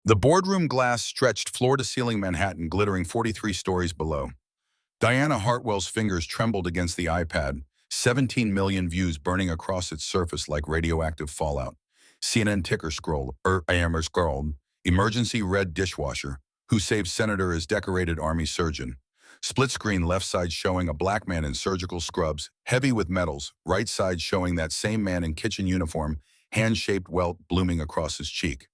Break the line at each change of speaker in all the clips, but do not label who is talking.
The boardroom glass stretched floor-to-ceiling Manhattan, glittering 43 stories below. Diana Hartwell's fingers trembled against the iPad, 17 million views burning across its surface like radioactive fallout. CNN ticker scroll, AMR scroll, emergency red dishwasher, who saved senator as decorated army surgeon. Split screen left side showing a black man in surgical scrubs, heavy with metals, right side showing that same man in kitchen uniform, hand-shaped welt blooming across his cheek.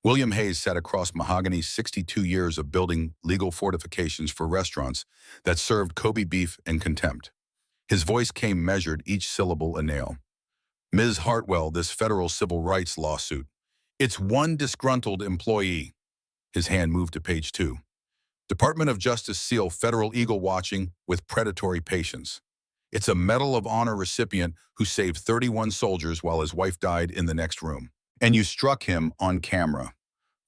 William Hayes sat across Mahogany's 62 years of building legal fortifications for restaurants that served Kobe beef and contempt. His voice came measured, each syllable a nail. Ms. Hartwell, this federal civil rights lawsuit. It's one disgruntled employee. His hand moved to page 2. Department of Justice seal federal eagle watching with predatory patience. It's a Medal of Honor recipient who saved 31 soldiers while his wife died in the next room. And you struck him on camera.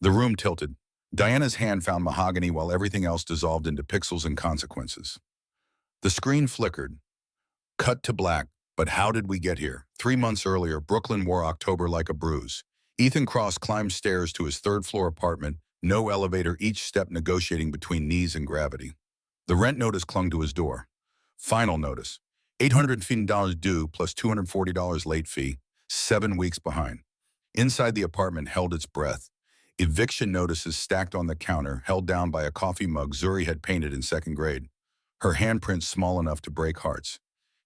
The room tilted. Diana's hand found Mahogany while everything else dissolved into pixels and consequences. The screen flickered. Cut to black. But how did we get here? 3 months earlier, Brooklyn wore October like a bruise. Ethan Cross climbed stairs to his third-floor apartment, no elevator, each step negotiating between knees and gravity. The rent notice clung to his door. Final notice. $850 due plus $240 late fee, 7 weeks behind. Inside the apartment held its breath. Eviction notices stacked on the counter, held down by a coffee mug Zuri had painted in 2nd grade. Her handprint small enough to break hearts.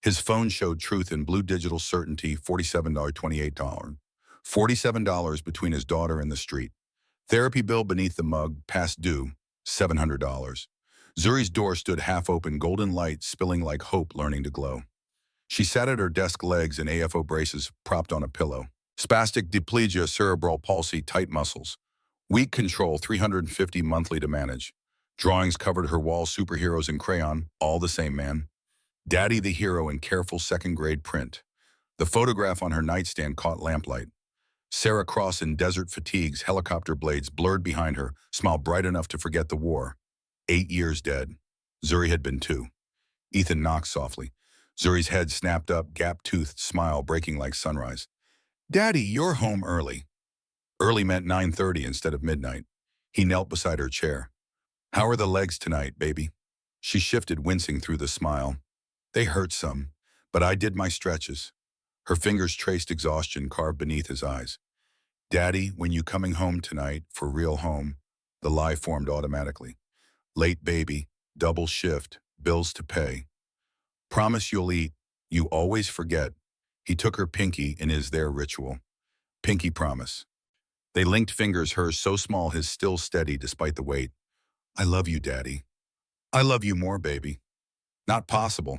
His phone showed truth in blue digital certainty, $47, $28. $47 between his daughter and the street. Therapy bill beneath the mug, past due, $700. Zuri's door stood half open, golden light spilling like hope learning to glow. She sat at her desk, legs in AFO braces propped on a pillow. Spastic diplegia, cerebral palsy, tight muscles. Weak control, $350 monthly to manage. Drawings covered her wall, superheroes in crayon, all the same man. Daddy the hero in careful 2nd grade print. The photograph on her nightstand caught lamplight. Sarah Cross in desert fatigues, helicopter blades blurred behind her, smile bright enough to forget the war. 8 years dead. Zuri had been 2. Ethan knocked softly. Zuri's head snapped up, gap-toothed smile breaking like sunrise. Daddy, you're home early. Early meant 9:30 instead of midnight. He knelt beside her chair. How are the legs tonight, baby? She shifted, wincing through the smile. They hurt some, but I did my stretches. Her fingers traced exhaustion carved beneath his eyes. Daddy, when you coming home tonight, for real home? The lie formed automatically. Late baby, double shift, bills to pay. Promise you'll eat. You always forget. He took her pinky in his their ritual. Pinky promise. They linked fingers, hers so small, his still steady despite the weight. I love you, Daddy. I love you more, baby. Not possible.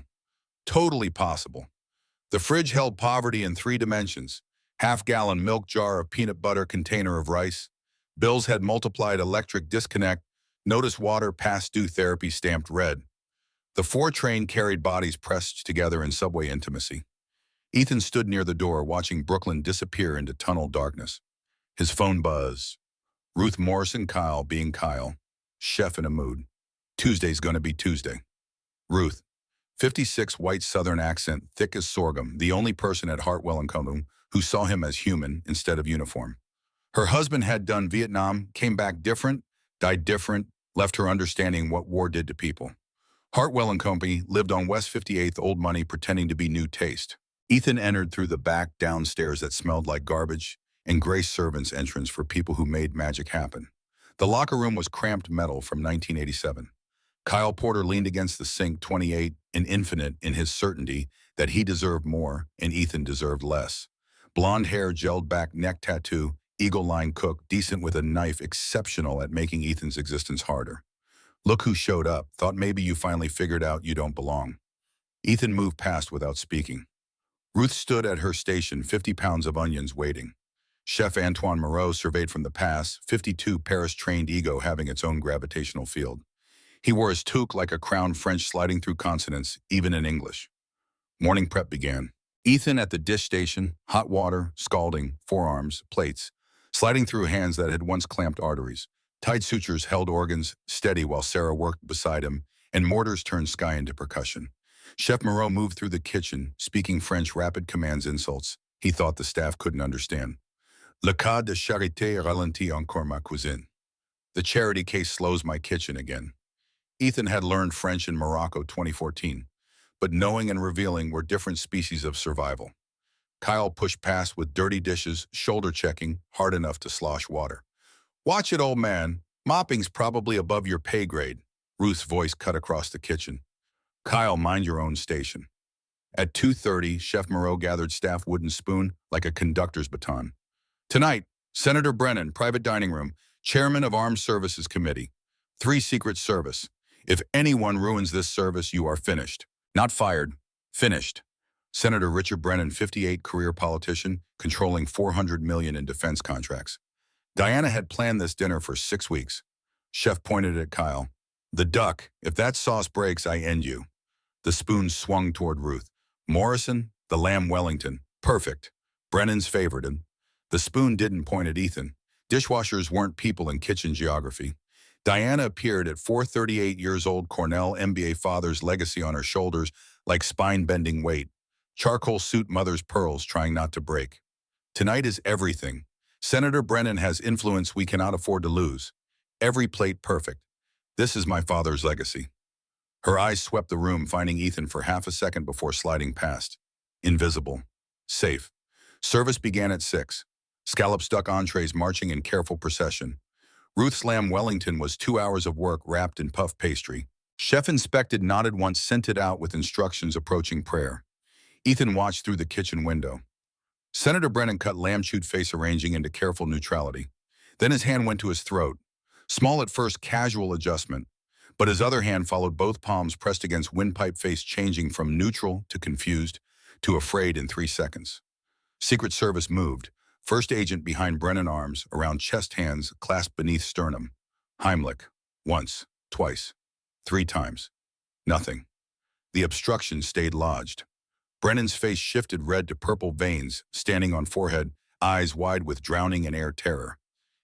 Totally possible. The fridge held poverty in 3 dimensions. Half-gallon milk jar of peanut butter, container of rice. Bills had multiplied, electric disconnect. Notice water past due, therapy stamped red. The 4 train carried bodies pressed together in subway intimacy. Ethan stood near the door, watching Brooklyn disappear into tunnel darkness. His phone buzzed. Ruth Morrison, Kyle being Kyle. Chef in a mood. Tuesday's gonna be Tuesday. Ruth. 56, white Southern accent, thick as sorghum, the only person at Hartwell & Co. who saw him as human instead of uniform. Her husband had done Vietnam, came back different, died different, left her understanding what war did to people. Hartwell & Co. lived on West 58th, old money, pretending to be new taste. Ethan entered through the back downstairs that smelled like garbage and Grace servant's entrance for people who made magic happen. The locker room was cramped metal from 1987. Kyle Porter leaned against the sink, 28, and infinite in his certainty that he deserved more and Ethan deserved less. Blonde hair, gelled back, neck tattoo, eagle-line cook, decent with a knife, exceptional at making Ethan's existence harder. Look who showed up. Thought maybe you finally figured out you don't belong. Ethan moved past without speaking. Ruth stood at her station, 50 pounds of onions waiting. Chef Antoine Moreau surveyed from the pass, 52, Paris-trained ego having its own gravitational field. He wore his toque like a crown, French sliding through consonants, even in English. Morning prep began. Ethan at the dish station, hot water, scalding, forearms, plates, sliding through hands that had once clamped arteries. Tight sutures held organs steady while Sarah worked beside him, and mortars turned sky into percussion. Chef Moreau moved through the kitchen, speaking French, rapid commands, insults he thought the staff couldn't understand. Le cas de charité ralentit encore ma cuisine. The charity case slows my kitchen again. Ethan had learned French in Morocco 2014, but knowing and revealing were different species of survival. Kyle pushed past with dirty dishes, shoulder checking, hard enough to slosh water. Watch it, old man. Mopping's probably above your pay grade. Ruth's voice cut across the kitchen. Kyle, mind your own station. At 2:30, Chef Moreau gathered staff wooden spoon like a conductor's baton. Tonight, Senator Brennan, private dining room, chairman of Armed Services Committee. 3 Secret Service. If anyone ruins this service, you are finished. Not fired, finished. Senator Richard Brennan, 58, career politician, controlling $400 million in defense contracts. Diana had planned this dinner for 6 weeks. Chef pointed at Kyle. The duck, if that sauce breaks, I end you. The spoon swung toward Ruth. Morrison, the lamb Wellington. Perfect. Brennan's favorite. And the spoon didn't point at Ethan. Dishwashers weren't people in kitchen geography. Diana appeared at 438 years old, Cornell MBA father's legacy on her shoulders like spine-bending weight. Charcoal suit mother's pearls trying not to break. Tonight is everything. Senator Brennan has influence we cannot afford to lose. Every plate perfect. This is my father's legacy. Her eyes swept the room, finding Ethan for half a second before sliding past. Invisible. Safe. Service began at 6. Scalloped duck entrees marching in careful procession. Ruth's lamb Wellington was 2 hours of work wrapped in puff pastry. Chef inspected, nodded once, sent it out with instructions approaching prayer. Ethan watched through the kitchen window. Senator Brennan cut lamb-chewed face arranging into careful neutrality. Then his hand went to his throat. Small at first, casual adjustment. But his other hand followed, both palms pressed against windpipe face, changing from neutral to confused to afraid in 3 seconds. Secret Service moved. First agent behind Brennan, arms around chest, hands clasped beneath sternum. Heimlich. Once. Twice. 3 times. Nothing. The obstruction stayed lodged. Brennan's face shifted, red to purple veins standing on forehead, eyes wide with drowning in air terror.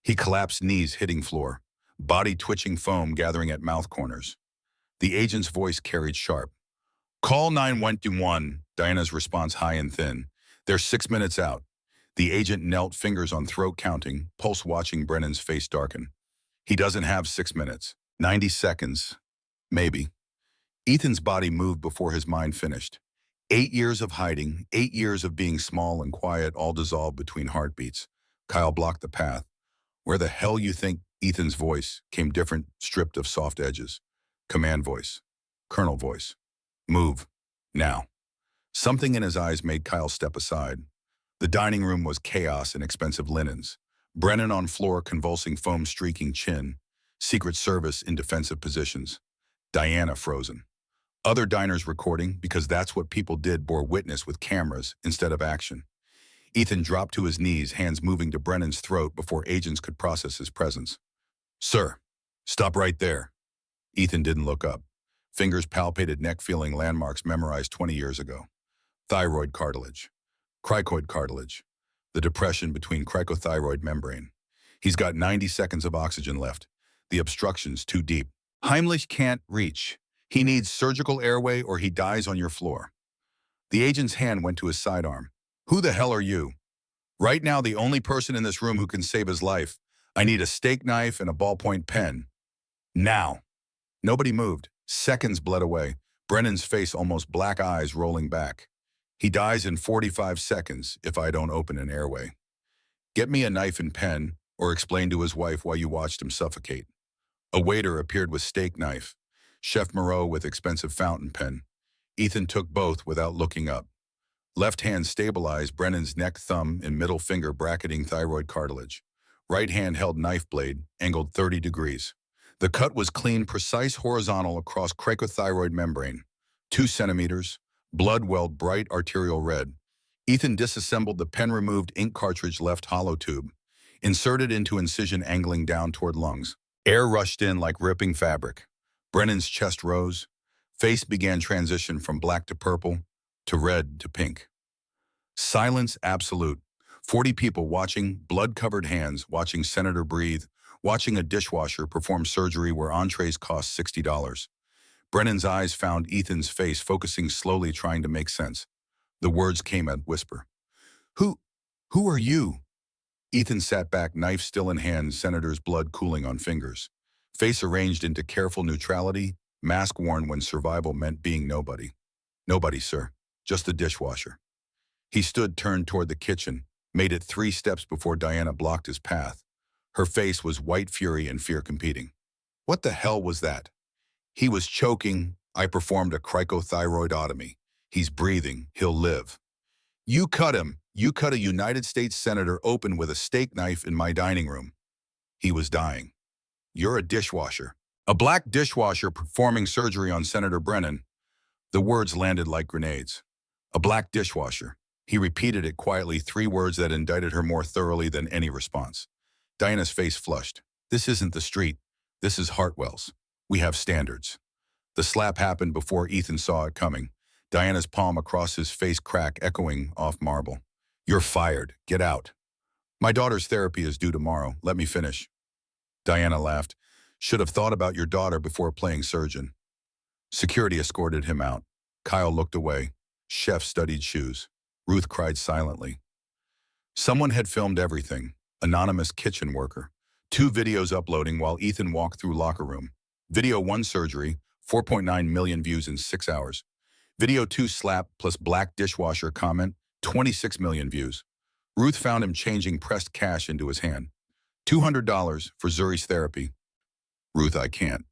He collapsed, knees hitting floor, body twitching, foam gathering at mouth corners. The agent's voice carried sharp. Call 911, Diana's response high and thin. They're 6 minutes out. The agent knelt, fingers on throat counting, pulse watching Brennan's face darken. He doesn't have 6 minutes. 90 seconds. Maybe. Ethan's body moved before his mind finished. 8 years of hiding, 8 years of being small and quiet, all dissolved between heartbeats. Kyle blocked the path. Where the hell you think? Ethan's voice came different, stripped of soft edges. Command voice. Colonel voice. Move. Now. Something in his eyes made Kyle step aside. The dining room was chaos and expensive linens. Brennan on floor, convulsing, foam streaking chin. Secret Service in defensive positions. Diana frozen. Other diners recording, because that's what people did, bore witness with cameras instead of action. Ethan dropped to his knees, hands moving to Brennan's throat before agents could process his presence. Sir, stop right there. Ethan didn't look up. Fingers palpated neck, feeling landmarks memorized 20 years ago. Thyroid cartilage. Cricoid cartilage. The depression between cricothyroid membrane. He's got 90 seconds of oxygen left. The obstruction's too deep. Heimlich can't reach. He needs surgical airway or he dies on your floor. The agent's hand went to his sidearm. Who the hell are you? Right now, the only person in this room who can save his life. I need a steak knife and a ballpoint pen. Now. Nobody moved. Seconds bled away. Brennan's face almost black, eyes rolling back. He dies in 45 seconds if I don't open an airway. Get me a knife and pen, or explain to his wife why you watched him suffocate. A waiter appeared with steak knife. Chef Moreau with expensive fountain pen. Ethan took both without looking up. Left hand stabilized Brennan's neck, thumb and middle finger bracketing thyroid cartilage. Right hand held knife blade, angled 30 degrees. The cut was clean, precise, horizontal across cricothyroid membrane. 2 centimeters, blood welled bright arterial red. Ethan disassembled the pen, removed ink cartridge, left hollow tube. Inserted into incision, angling down toward lungs. Air rushed in like ripping fabric. Brennan's chest rose. Face began transition from black to purple, to red to pink. Silence absolute. 40 people watching, blood-covered hands, watching Senator breathe, watching a dishwasher perform surgery where entrees cost $60. Brennan's eyes found Ethan's face, focusing slowly, trying to make sense. The words came at whisper. Who are you? Ethan sat back, knife still in hand, senator's blood cooling on fingers. Face arranged into careful neutrality, mask worn when survival meant being nobody. Nobody, sir. Just the dishwasher. He stood turned toward the kitchen, made it 3 steps before Diana blocked his path. Her face was white fury and fear competing. What the hell was that? He was choking. I performed a cricothyroidotomy. He's breathing. He'll live. You cut him. You cut a United States senator open with a steak knife in my dining room. He was dying. You're a dishwasher. A black dishwasher performing surgery on Senator Brennan. The words landed like grenades. A black dishwasher. He repeated it quietly, 3 words that indicted her more thoroughly than any response. Diana's face flushed. This isn't the street. This is Hartwell's. We have standards. The slap happened before Ethan saw it coming. Diana's palm across his face crack, echoing off marble. You're fired. Get out. My daughter's therapy is due tomorrow. Let me finish. Diana laughed. Should have thought about your daughter before playing surgeon. Security escorted him out. Kyle looked away. Chef studied shoes. Ruth cried silently. Someone had filmed everything. Anonymous kitchen worker. 2 videos uploading while Ethan walked through locker room. Video 1 surgery, 4.9 million views in 6 hours. Video 2 slap plus black dishwasher comment, 26 million views. Ruth found him changing pressed cash into his hand. $200 for Zuri's therapy. Ruth, I can't.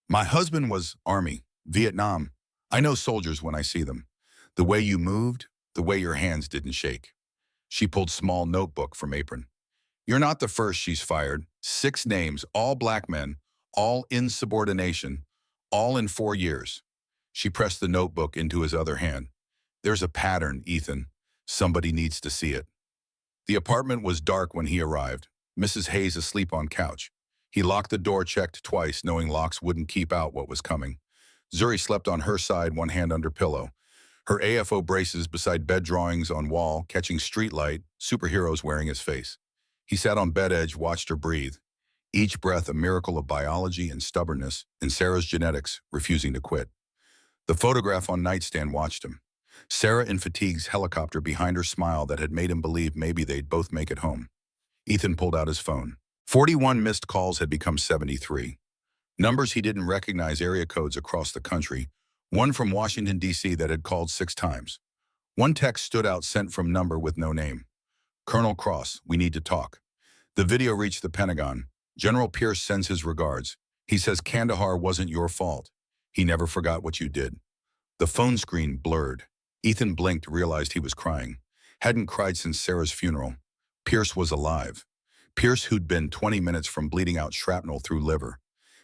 My husband was Army, Vietnam. I know soldiers when I see them. The way you moved, the way your hands didn't shake. She pulled small notebook from apron. You're not the first she's fired. 6 names, all black men, all insubordination, all in 4 years. She pressed the notebook into his other hand. There's a pattern, Ethan. Somebody needs to see it. The apartment was dark when he arrived. Mrs. Hayes asleep on couch. He locked the door, checked twice, knowing locks wouldn't keep out what was coming. Zuri slept on her side, one hand under pillow. Her AFO braces beside bed, drawings on wall, catching street light, superheroes wearing his face. He sat on bed edge, watched her breathe. Each breath a miracle of biology and stubbornness, and Sarah's genetics refusing to quit. The photograph on nightstand watched him. Sarah in fatigue's helicopter behind her, smile that had made him believe maybe they'd both make it home. Ethan pulled out his phone. 41 missed calls had become 73. Numbers he didn't recognize, area codes across the country. One from Washington, D.C. that had called 6 times. One text stood out, sent from number with no name. Colonel Cross, we need to talk. The video reached the Pentagon. General Pierce sends his regards. He says Kandahar wasn't your fault. He never forgot what you did. The phone screen blurred. Ethan blinked, realized he was crying. Hadn't cried since Sarah's funeral. Pierce was alive. Pierce, who'd been 20 minutes from bleeding out shrapnel through liver.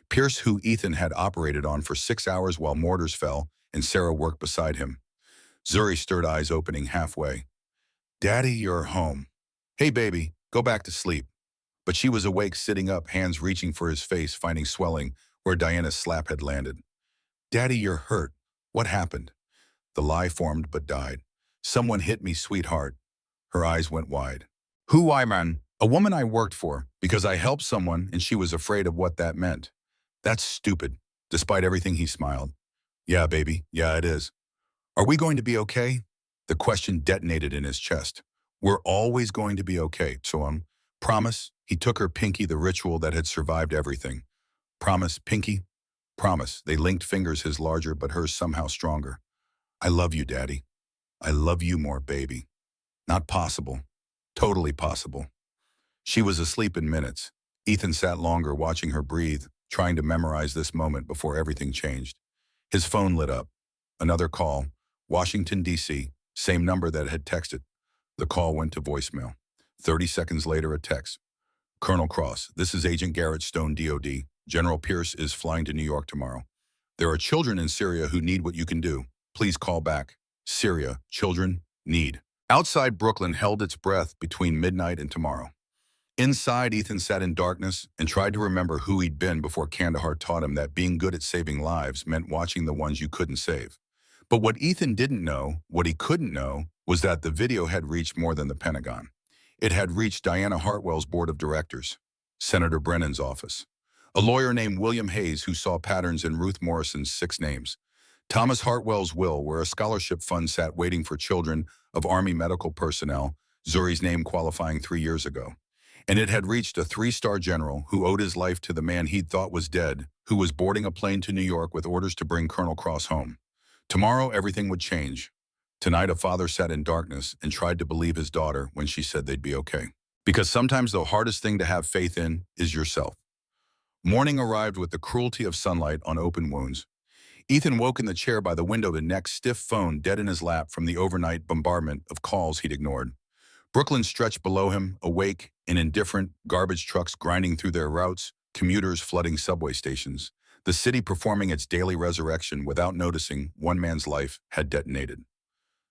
Pierce, who Ethan had operated on for 6 hours while mortars fell and Sarah worked beside him. Zuri stirred, eyes opening halfway. Daddy, you're home. Hey, baby, go back to sleep. But she was awake, sitting up, hands reaching for his face, finding swelling where Diana's slap had landed. Daddy, you're hurt. What happened? The lie formed but died. Someone hit me, sweetheart. Her eyes went wide. Who, I man? A woman I worked for, because I helped someone and she was afraid of what that meant. That's stupid. Despite everything, he smiled. Yeah, baby. Yeah, it is. Are we going to be okay? The question detonated in his chest. We're always going to be okay, so promise? He took her pinky, the ritual that had survived everything. Promise, pinky? Promise. They linked fingers, his larger but hers somehow stronger. I love you, Daddy. I love you more, baby. Not possible. Totally possible. She was asleep in minutes. Ethan sat longer, watching her breathe, trying to memorize this moment before everything changed. His phone lit up. Another call. Washington, D.C. Same number that had texted. The call went to voicemail. 30 seconds later, a text. Colonel Cross, this is Agent Garrett Stone, DOD. General Pierce is flying to New York tomorrow. There are children in Syria who need what you can do. Please call back. Syria, children, need. Outside, Brooklyn held its breath between midnight and tomorrow. Inside, Ethan sat in darkness and tried to remember who he'd been before Kandahar taught him that being good at saving lives meant watching the ones you couldn't save. But what Ethan didn't know, what he couldn't know, was that the video had reached more than the Pentagon. It had reached Diana Hartwell's board of directors, Senator Brennan's office, a lawyer named William Hayes who saw patterns in Ruth Morrison's 6 names, Thomas Hartwell's will, where a scholarship fund sat waiting for children of Army medical personnel, Zuri's name qualifying 3 years ago. And it had reached a three-star general who owed his life to the man he'd thought was dead, who was boarding a plane to New York with orders to bring Colonel Cross home. Tomorrow, everything would change. Tonight, a father sat in darkness and tried to believe his daughter when she said they'd be okay. Because sometimes the hardest thing to have faith in is yourself. Morning arrived with the cruelty of sunlight on open wounds. Ethan woke in the chair by the window, the neck stiff phone dead in his lap from the overnight bombardment of calls he'd ignored. Brooklyn stretched below him, awake and indifferent, garbage trucks grinding through their routes, commuters flooding subway stations. The city performing its daily resurrection without noticing one man's life had detonated.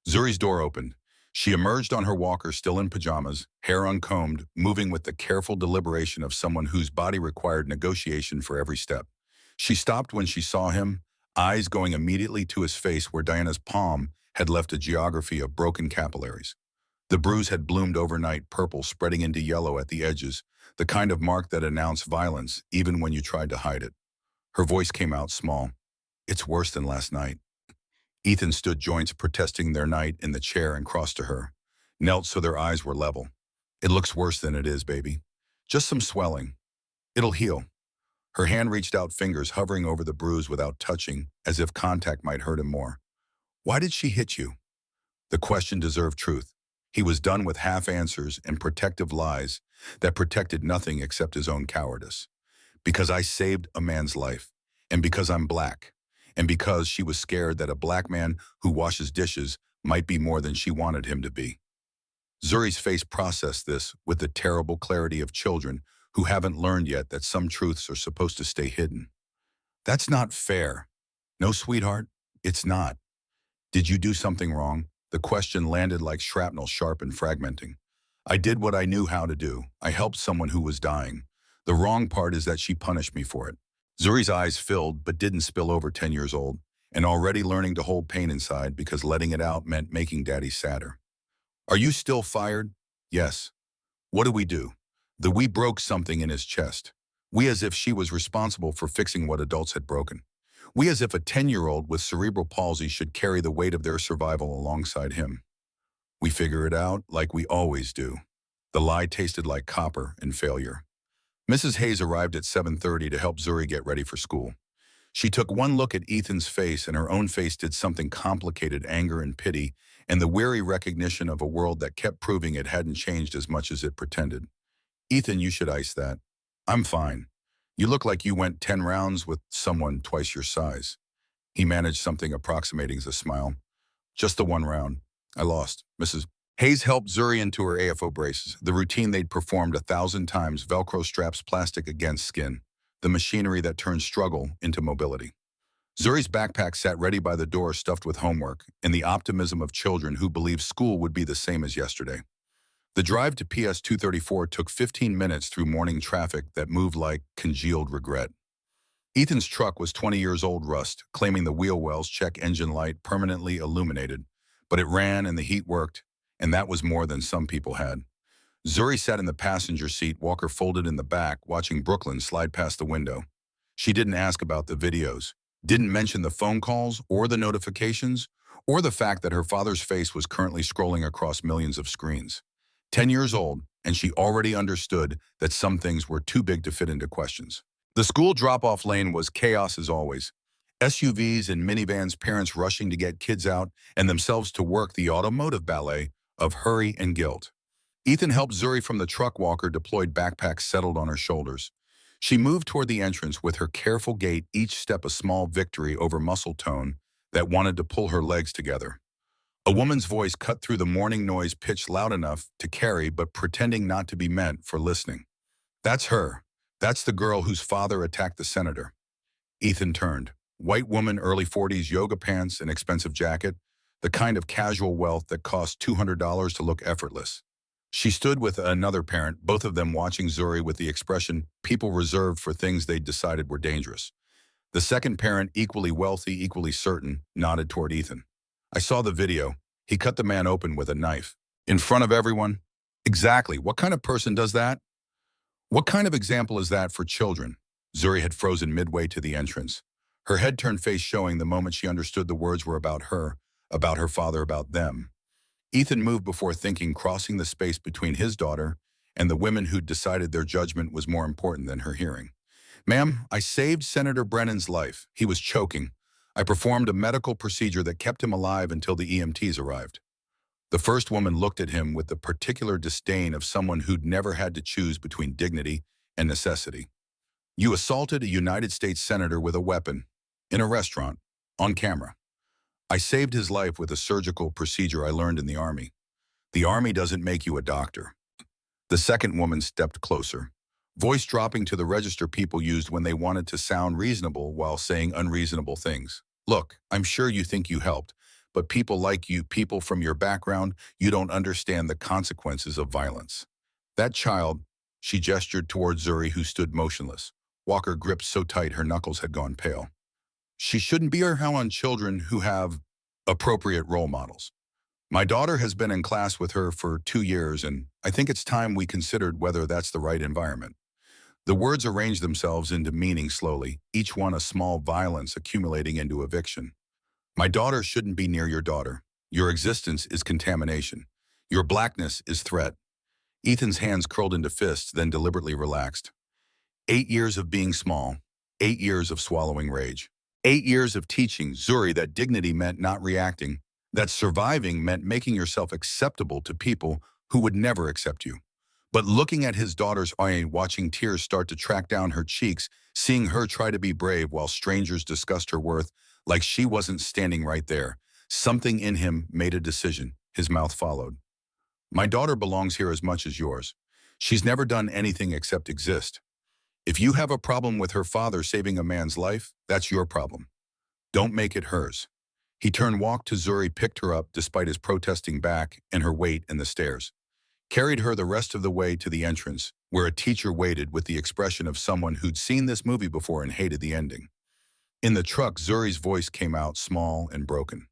Zuri's door opened. She emerged on her walker, still in pajamas, hair uncombed, moving with the careful deliberation of someone whose body required negotiation for every step. She stopped when she saw him, eyes going immediately to his face where Diana's palm had left a geography of broken capillaries. The bruise had bloomed overnight, purple spreading into yellow at the edges, the kind of mark that announced violence even when you tried to hide it. Her voice came out small. "It's worse than last night." Ethan stood, joints protesting their night, in the chair and crossed to her. Knelt so their eyes were level. "It looks worse than it is, baby. Just some swelling. It'll heal." Her hand reached out, fingers hovering over the bruise without touching, as if contact might hurt him more. "Why did she hit you?" The question deserved truth. He was done with half answers and protective lies that protected nothing except his own cowardice. "Because I saved a man's life, and because I'm black, and because she was scared that a black man who washes dishes might be more than she wanted him to be." Zuri's face processed this with the terrible clarity of children who haven't learned yet that some truths are supposed to stay hidden. "That's not fair." "No, sweetheart, it's not." "Did you do something wrong?" The question landed like shrapnel, sharp and fragmenting. "I did what I knew how to do. I helped someone who was dying. The wrong part is that she punished me for it." Zuri's eyes filled but didn't spill over, 10 years old, and already learning to hold pain inside because letting it out meant making Daddy sadder. "Are you still fired?" "Yes." "What do we do?" We broke something in his chest. We, as if she was responsible for fixing what adults had broken. We, as if a 10-year-old with cerebral palsy should carry the weight of their survival alongside him. "We figure it out like we always do." The lie tasted like copper and failure. Mrs. Hayes arrived at 7:30 to help Zuri get ready for school. She took one look at Ethan's face, and her own face did something complicated: anger and pity, and the weary recognition of a world that kept proving it hadn't changed as much as it pretended. "Ethan, you should ice that." "I'm fine. You look like you went 10 rounds with someone twice your size." He managed something approximating a smile. "Just the one round. I lost." Mrs. Hayes helped Zuri into her AFO braces, the routine they'd performed 1,000 times, Velcro straps, plastic against skin, the machinery that turned struggle into mobility. Zuri's backpack sat ready by the door, stuffed with homework, and the optimism of children who believed school would be the same as yesterday. The drive to PS 234 took 15 minutes through morning traffic that moved like congealed regret. Ethan's truck was 20 years old, rust, claiming the wheel wells check engine light permanently illuminated, but it ran and the heat worked, and that was more than some people had. Zuri sat in the passenger seat, Walker folded in the back, watching Brooklyn slide past the window. She didn't ask about the videos, didn't mention the phone calls or the notifications, or the fact that her father's face was currently scrolling across millions of screens. 10 years old, and she already understood that some things were too big to fit into questions. The school drop-off lane was chaos as always. SUVs and minivans, parents rushing to get kids out and themselves to work, the automotive ballet of hurry and guilt. Ethan helped Zuri from the truck, Walker deployed backpack settled on her shoulders. She moved toward the entrance with her careful gait, each step a small victory over muscle tone that wanted to pull her legs together. A woman's voice cut through the morning noise, pitched loud enough to carry but pretending not to be meant for listening. "That's her. That's the girl whose father attacked the senator." Ethan turned. White woman, early 40s, yoga pants, an expensive jacket, the kind of casual wealth that costs $200 to look effortless. She stood with another parent, both of them watching Zuri with the expression people reserved for things they'd decided were dangerous. The second parent, equally wealthy, equally certain, nodded toward Ethan. "I saw the video. He cut the man open with a knife. In front of everyone." "Exactly. What kind of person does that? What kind of example is that for children?" Zuri had frozen midway to the entrance. Her head turned, face showing the moment she understood the words were about her father, about them. Ethan moved before thinking, crossing the space between his daughter and the women who'd decided their judgment was more important than her hearing. "Ma'am, I saved Senator Brennan's life. He was choking. I performed a medical procedure that kept him alive until the EMTs arrived." The first woman looked at him with the particular disdain of someone who'd never had to choose between dignity and necessity. "You assaulted a United States senator with a weapon, in a restaurant, on camera." "I saved his life with a surgical procedure I learned in the Army." "The Army doesn't make you a doctor." The second woman stepped closer, voice dropping to the register people used when they wanted to sound reasonable while saying unreasonable things. "Look, I'm sure you think you helped, but people like you, people from your background, you don't understand the consequences of violence." That child, she gestured toward Zuri, who stood motionless, Walker gripped so tight her knuckles had gone pale. "She shouldn't be around children who have appropriate role models. My daughter has been in class with her for 2 years, and I think it's time we considered whether that's the right environment." The words arranged themselves into meaning slowly, each one a small violence accumulating into eviction. "My daughter shouldn't be near your daughter. Your existence is contamination. Your blackness is threat." Ethan's hands curled into fists, then deliberately relaxed. 8 years of being small. 8 years of swallowing rage. 8 years of teaching Zuri that dignity meant not reacting, that surviving meant making yourself acceptable to people who would never accept you. But looking at his daughter's eye, watching tears start to track down her cheeks, seeing her try to be brave while strangers discussed her worth like she wasn't standing right there, something in him made a decision. His mouth followed. "My daughter belongs here as much as yours. She's never done anything except exist. If you have a problem with her father saving a man's life, that's your problem. Don't make it hers." He turned, walked to Zuri, picked her up despite his protesting back and her weight in the stairs. Carried her the rest of the way to the entrance, where a teacher waited with the expression of someone who'd seen this movie before and hated the ending. In the truck, Zuri's voice came out small and broken.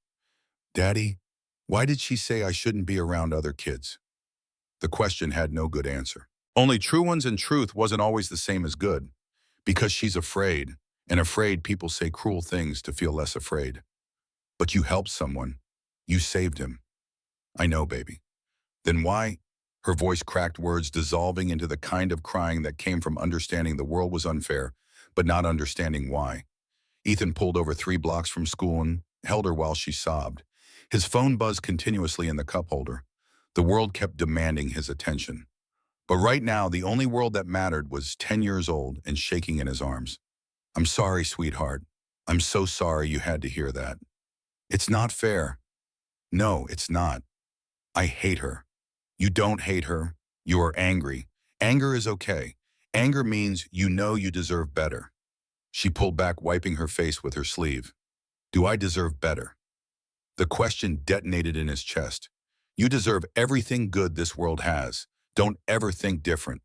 "Daddy, why did she say I shouldn't be around other kids?" The question had no good answer. Only true ones, and truth wasn't always the same as good. "Because she's afraid, and afraid people say cruel things to feel less afraid." "But you helped someone. You saved him." "I know, baby." "Then why?" Her voice cracked, words dissolving into the kind of crying that came from understanding the world was unfair, but not understanding why. Ethan pulled over 3 blocks from school and held her while she sobbed. His phone buzzed continuously in the cup holder. The world kept demanding his attention. But right now, the only world that mattered was 10 years old and shaking in his arms. "I'm sorry, sweetheart. I'm so sorry you had to hear that." "It's not fair." "No, it's not. I hate her." "You don't hate her. You are angry. Anger is okay. Anger means you know you deserve better." She pulled back, wiping her face with her sleeve. "Do I deserve better?" The question detonated in his chest. "You deserve everything good this world has. Don't ever think different."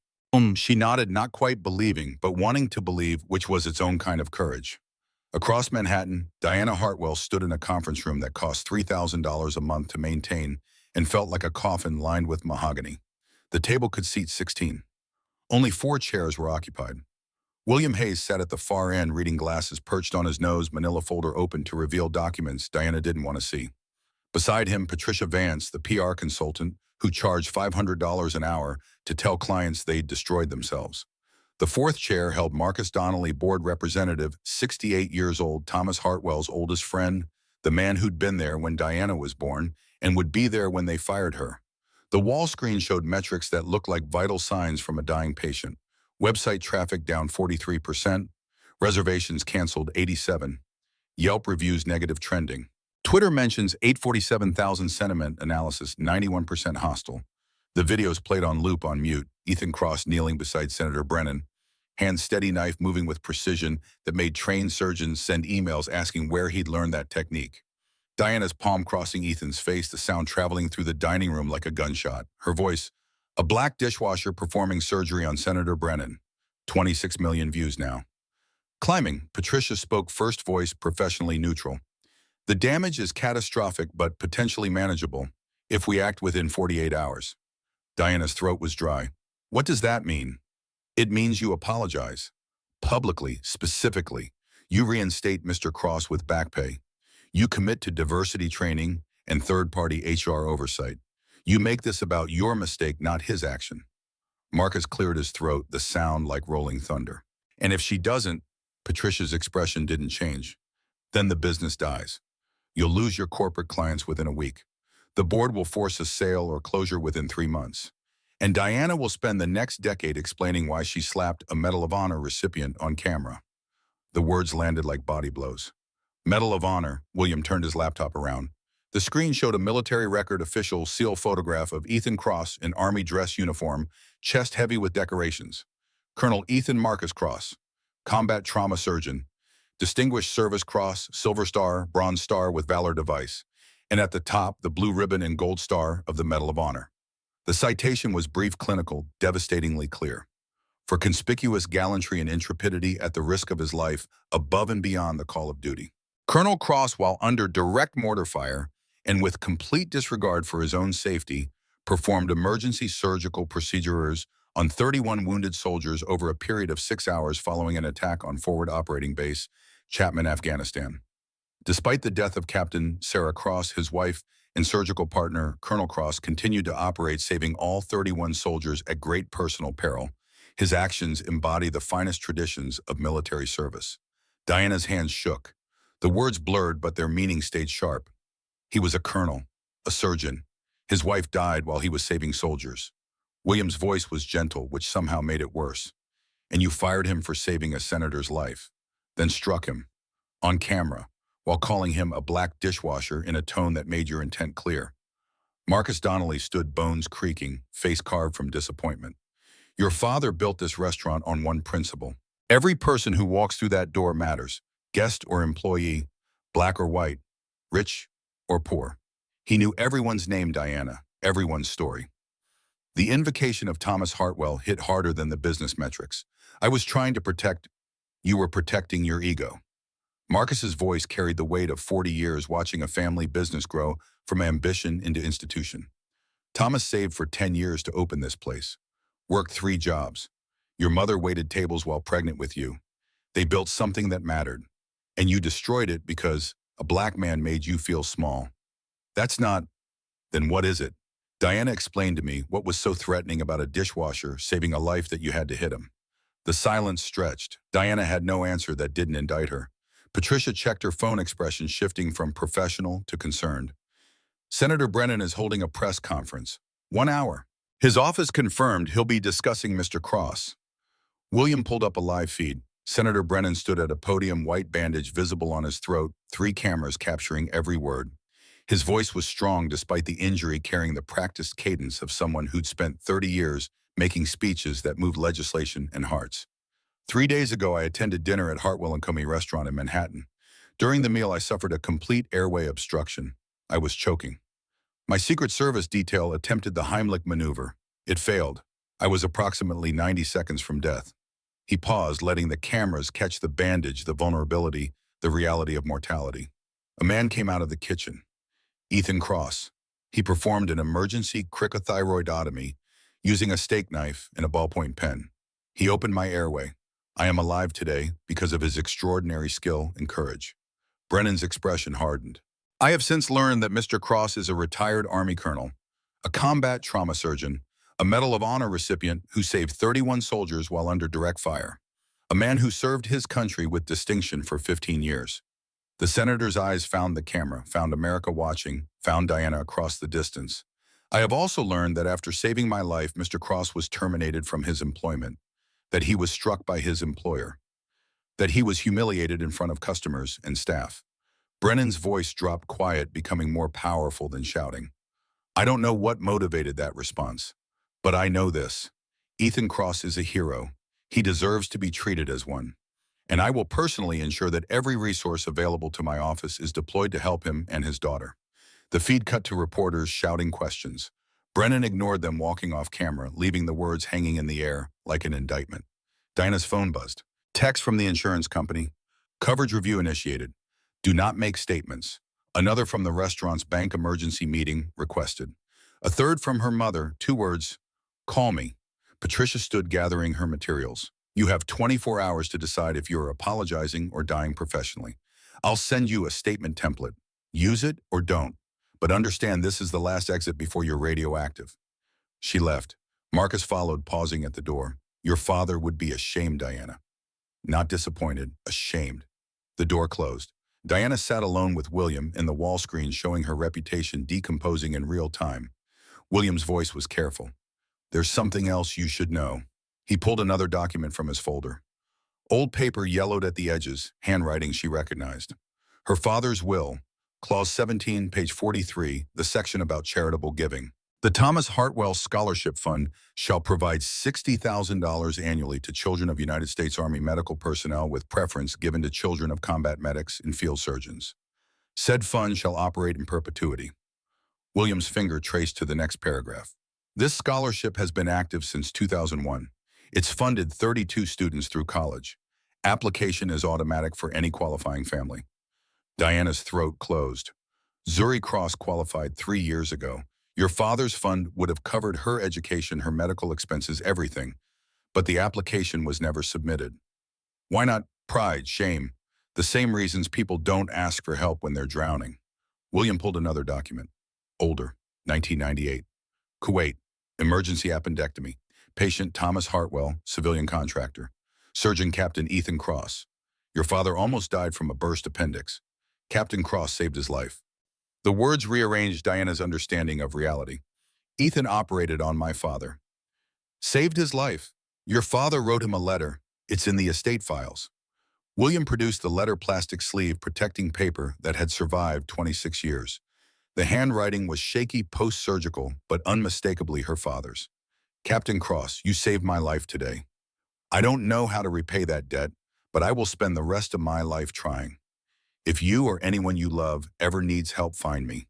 She nodded, not quite believing, but wanting to believe, which was its own kind of courage. Across Manhattan, Diana Hartwell stood in a conference room that cost $3,000 a month to maintain and felt like a coffin lined with mahogany. The table could seat 16. Only 4 chairs were occupied. William Hayes sat at the far end, reading, glasses perched on his nose, manila folder open to reveal documents Diana didn't want to see. Beside him, Patricia Vance, the PR consultant, who charged $500 an hour to tell clients they'd destroyed themselves. The 4th chair held Marcus Donnelly, board representative, 68 years old, Thomas Hartwell's oldest friend, the man who'd been there when Diana was born and would be there when they fired her. The wall screen showed metrics that looked like vital signs from a dying patient. Website traffic down 43%, reservations canceled 87, Yelp reviews negative trending. Twitter mentions 847,000 sentiment analysis 91% hostile. The videos played on loop on mute, Ethan Cross kneeling beside Senator Brennan, hand steady, knife moving with precision that made trained surgeons send emails asking where he'd learned that technique. Diana's palm crossing Ethan's face, the sound traveling through the dining room like a gunshot. Her voice, a black dishwasher performing surgery on Senator Brennan. 26 million views now. Climbing, Patricia spoke, first voice professionally neutral. "The damage is catastrophic but potentially manageable if we act within 48 hours. Diana's throat was dry. "What does that mean?" "It means you apologize. Publicly, specifically. You reinstate Mr. Cross with back pay. You commit to diversity training and third-party HR oversight. You make this about your mistake, not his action." Marcus cleared his throat, the sound like rolling thunder. And if she doesn't, Patricia's expression didn't change. Then the business dies. You'll lose your corporate clients within a week. The board will force a sale or closure within 3 months. And Diana will spend the next decade explaining why she slapped a Medal of Honor recipient on camera. The words landed like body blows. Medal of Honor, William turned his laptop around. The screen showed a military record official seal photograph of Ethan Cross in Army dress uniform, chest heavy with decorations. Colonel Ethan Marcus Cross, combat trauma surgeon, Distinguished Service Cross, Silver Star, Bronze Star with Valor device, and at the top, the blue ribbon and gold star of the Medal of Honor. The citation was brief, clinical, devastatingly clear. For conspicuous gallantry and intrepidity at the risk of his life, above and beyond the call of duty. Colonel Cross, while under direct mortar fire and with complete disregard for his own safety, performed emergency surgical procedures on 31 wounded soldiers over a period of 6 hours following an attack on Forward Operating Base, Chapman, Afghanistan. Despite the death of Captain Sarah Cross, his wife and surgical partner, Colonel Cross, continued to operate, saving all 31 soldiers at great personal peril. His actions embody the finest traditions of military service. Diana's hands shook. The words blurred, but their meaning stayed sharp. He was a colonel, a surgeon. His wife died while he was saving soldiers. William's voice was gentle, which somehow made it worse. And you fired him for saving a senator's life, then struck him, on camera, while calling him a black dishwasher in a tone that made your intent clear. Marcus Donnelly stood, bones creaking, face carved from disappointment. Your father built this restaurant on one principle. Every person who walks through that door matters, guest or employee, black or white, rich or poor. He knew everyone's name, Diana, everyone's story. The invocation of Thomas Hartwell hit harder than the business metrics. I was trying to protect. You were protecting your ego. Marcus's voice carried the weight of 40 years watching a family business grow from ambition into institution. Thomas saved for 10 years to open this place. Worked 3 jobs. Your mother waited tables while pregnant with you. They built something that mattered. And you destroyed it because a black man made you feel small. That's not. Then what is it? Diana explained to me what was so threatening about a dishwasher saving a life that you had to hit him. The silence stretched. Diana had no answer that didn't indict her. Patricia checked her phone, expression shifting from professional to concerned. Senator Brennan is holding a press conference. 1 hour. His office confirmed he'll be discussing Mr. Cross. William pulled up a live feed. Senator Brennan stood at a podium, white bandage visible on his throat, 3 cameras capturing every word. His voice was strong despite the injury, carrying the practiced cadence of someone who'd spent 30 years making speeches that moved legislation and hearts. 3 days ago, I attended dinner at Hartwell & Comey restaurant in Manhattan. During the meal, I suffered a complete airway obstruction. I was choking. My Secret Service detail attempted the Heimlich maneuver. It failed. I was approximately 90 seconds from death. He paused, letting the cameras catch the bandage, the vulnerability, the reality of mortality. A man came out of the kitchen. Ethan Cross. He performed an emergency cricothyroidotomy using a steak knife and a ballpoint pen. He opened my airway. I am alive today because of his extraordinary skill and courage. Brennan's expression hardened. I have since learned that Mr. Cross is a retired Army colonel, a combat trauma surgeon, a Medal of Honor recipient who saved 31 soldiers while under direct fire, a man who served his country with distinction for 15 years. The senator's eyes found the camera, found America watching, found Diana across the distance. I have also learned that after saving my life, Mr. Cross was terminated from his employment, that he was struck by his employer, that he was humiliated in front of customers and staff. Brennan's voice dropped quiet, becoming more powerful than shouting. I don't know what motivated that response, but I know this. Ethan Cross is a hero. He deserves to be treated as one. And I will personally ensure that every resource available to my office is deployed to help him and his daughter. The feed cut to reporters shouting questions. Brennan ignored them, walking off camera, leaving the words hanging in the air like an indictment. Diana's phone buzzed. Text from the insurance company. Coverage review initiated. Do not make statements. Another from the restaurant's bank emergency meeting requested. A third from her mother, 2 words. Call me. Patricia stood gathering her materials. You have 24 hours to decide if you're apologizing or dying professionally. I'll send you a statement template. Use it or don't. But understand this is the last exit before you're radioactive. She left. Marcus followed, pausing at the door. Your father would be ashamed, Diana. Not disappointed, ashamed. The door closed. Diana sat alone with William in the wall screen, showing her reputation decomposing in real time. William's voice was careful. There's something else you should know. He pulled another document from his folder. Old paper yellowed at the edges, handwriting she recognized. Her father's will, Clause 17, page 43, the section about charitable giving. The Thomas Hartwell Scholarship Fund shall provide $60,000 annually to children of United States Army medical personnel, with preference given to children of combat medics and field surgeons. Said fund shall operate in perpetuity. William's finger traced to the next paragraph. This scholarship has been active since 2001. It's funded 32 students through college. Application is automatic for any qualifying family. Diana's throat closed. Zuri Cross qualified 3 years ago. Your father's fund would have covered her education, her medical expenses, everything. But the application was never submitted. Why not? Pride, shame. The same reasons people don't ask for help when they're drowning. William pulled another document. Older, 1998. Kuwait, emergency appendectomy. Patient Thomas Hartwell, civilian contractor. Surgeon Captain Ethan Cross. Your father almost died from a burst appendix. Captain Cross saved his life. The words rearranged Diana's understanding of reality. Ethan operated on my father. Saved his life. Your father wrote him a letter. It's in the estate files. William produced the letter, plastic sleeve protecting paper that had survived 26 years. The handwriting was shaky, post-surgical, but unmistakably her father's. Captain Cross, you saved my life today. I don't know how to repay that debt, but I will spend the rest of my life trying. If you or anyone you love ever needs help, find me.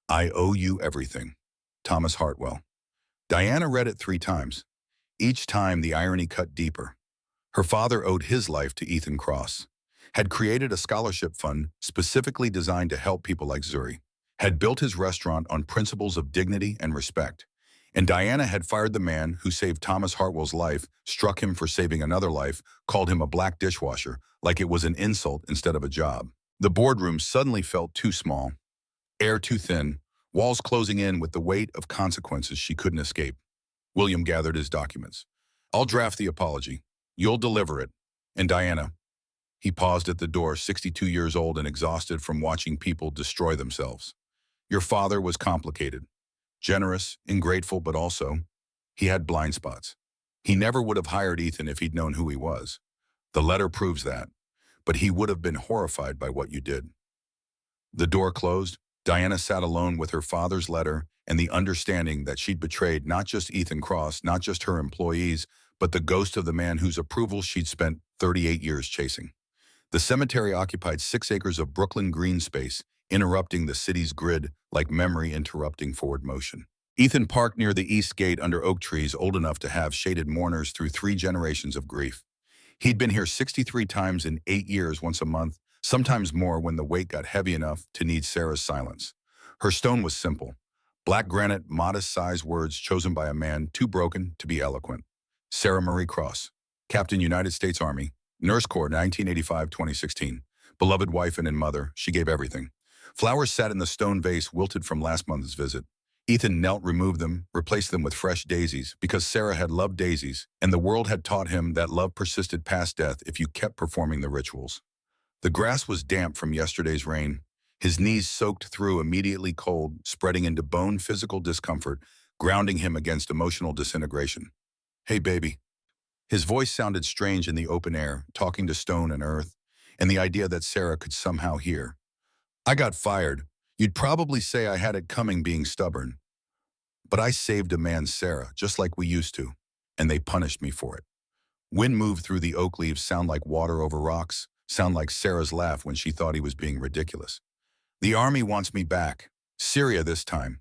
I owe you everything. Thomas Hartwell. Diana read it 3 times. Each time the irony cut deeper. Her father owed his life to Ethan Cross, had created a scholarship fund specifically designed to help people like Zuri, had built his restaurant on principles of dignity and respect, and Diana had fired the man who saved Thomas Hartwell's life, struck him for saving another life, called him a black dishwasher, like it was an insult instead of a job. The boardroom suddenly felt too small, air too thin, walls closing in with the weight of consequences she couldn't escape. William gathered his documents. I'll draft the apology. You'll deliver it. And Diana. He paused at the door, 62 years old and exhausted from watching people destroy themselves. Your father was complicated, generous and grateful, but also, he had blind spots. He never would have hired Ethan if he'd known who he was. The letter proves that. But he would have been horrified by what you did. The door closed. Diana sat alone with her father's letter and the understanding that she'd betrayed not just Ethan Cross, not just her employees, but the ghost of the man whose approval she'd spent 38 years chasing. The cemetery occupied 6 acres of Brooklyn green space, interrupting the city's grid like memory interrupting forward motion. Ethan parked near the east gate under oak trees old enough to have shaded mourners through 3 generations of grief. He'd been here 63 times in 8 years, once a month, sometimes more when the weight got heavy enough to need Sarah's silence. Her stone was simple. Black granite, modest-sized words chosen by a man too broken to be eloquent. Sarah Marie Cross, Captain United States Army, Nurse Corps, 1985-2016. Beloved wife and mother, she gave everything. Flowers sat in the stone vase, wilted from last month's visit. Ethan knelt, removed them, replaced them with fresh daisies, because Sarah had loved daisies, and the world had taught him that love persisted past death if you kept performing the rituals. The grass was damp from yesterday's rain. His knees soaked through, immediately cold, spreading into bone physical discomfort, grounding him against emotional disintegration. Hey, baby. His voice sounded strange in the open air, talking to stone and earth, and the idea that Sarah could somehow hear. I got fired. You'd probably say I had it coming, being stubborn. But I saved a man, Sarah, just like we used to, and they punished me for it. Wind moved through the oak leaves, sound like water over rocks, sound like Sarah's laugh when she thought he was being ridiculous. The Army wants me back. Syria this time.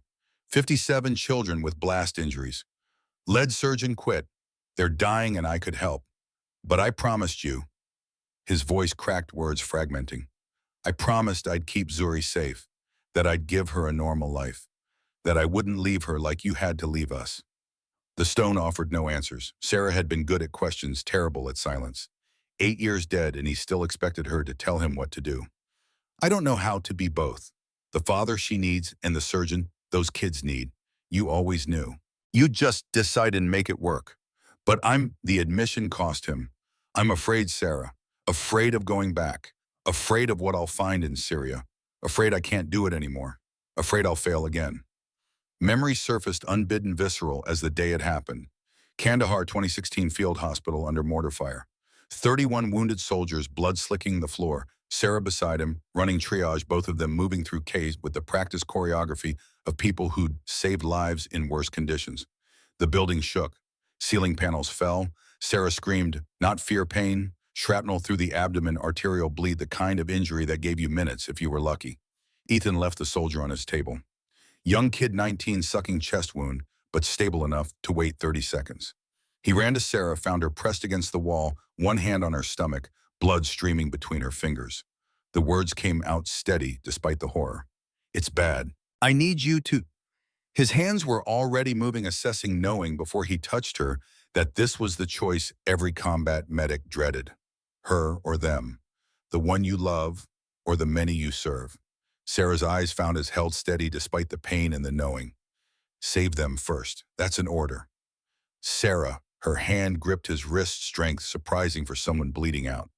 57 children with blast injuries. Lead surgeon quit. They're dying and I could help. But I promised you. His voice cracked, words fragmenting. I promised I'd keep Zuri safe, that I'd give her a normal life, that I wouldn't leave her like you had to leave us. The stone offered no answers. Sarah had been good at questions, terrible at silence. 8 years dead, and he still expected her to tell him what to do. I don't know how to be both. The father she needs and the surgeon those kids need. You always knew. You just decide and make it work. But the admission cost him. I'm afraid, Sarah. Afraid of going back. Afraid of what I'll find in Syria. Afraid I can't do it anymore. Afraid I'll fail again. Memory surfaced unbidden visceral as the day had happened. Kandahar 2016 field hospital under mortar fire. 31 wounded soldiers, blood slicking the floor. Sarah beside him, running triage, both of them moving through caves with the practice choreography of people who'd saved lives in worse conditions. The building shook. Ceiling panels fell. Sarah screamed, not fear pain, shrapnel through the abdomen, arterial bleed, the kind of injury that gave you minutes if you were lucky. Ethan left the soldier on his table. Young kid 19, sucking chest wound, but stable enough to wait 30 seconds. He ran to Sarah, found her pressed against the wall, one hand on her stomach, blood streaming between her fingers. The words came out steady despite the horror. It's bad. I need you to... His hands were already moving, assessing, knowing before he touched her that this was the choice every combat medic dreaded. Her or them. The one you love or the many you serve. Sarah's eyes found his held steady despite the pain and the knowing. Save them first. That's an order. Sarah, her hand gripped his wrist, strength surprising for someone bleeding out.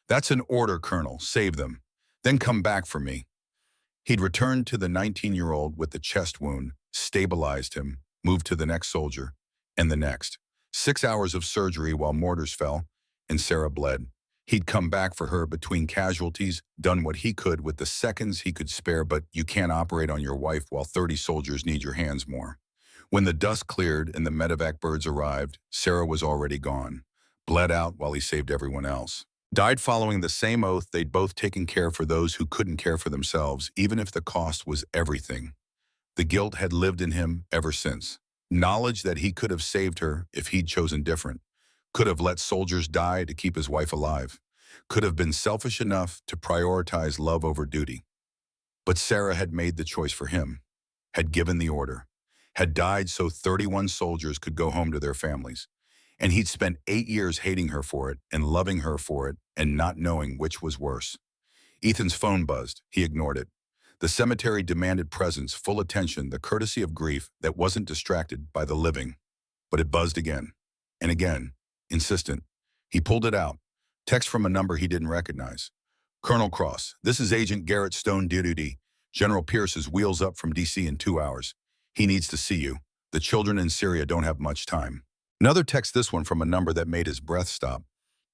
That's an order, Colonel. Save them. Then come back for me. He'd returned to the 19-year-old with the chest wound, stabilized him, moved to the next soldier, and the next. 6 hours of surgery while mortars fell, and Sarah bled. He'd come back for her between casualties, done what he could with the seconds he could spare, but you can't operate on your wife while 30 soldiers need your hands more. When the dust cleared and the medevac birds arrived, Sarah was already gone. Bled out while he saved everyone else. Died following the same oath they'd both taken care for those who couldn't care for themselves, even if the cost was everything. The guilt had lived in him ever since. Knowledge that he could have saved her if he'd chosen different. Could have let soldiers die to keep his wife alive. Could have been selfish enough to prioritize love over duty. But Sarah had made the choice for him, had given the order, had died so 31 soldiers could go home to their families. And he'd spent 8 years hating her for it and loving her for it and not knowing which was worse. Ethan's phone buzzed. He ignored it. The cemetery demanded presence, full attention, the courtesy of grief that wasn't distracted by the living. But it buzzed again and again, insistent. He pulled it out. Text from a number he didn't recognize. Colonel Cross, this is Agent Garrett Stone duty. General Pierce is wheels up from D.C. in 2 hours. He needs to see you. The children in Syria don't have much time. Another text, this one from a number that made his breath stop.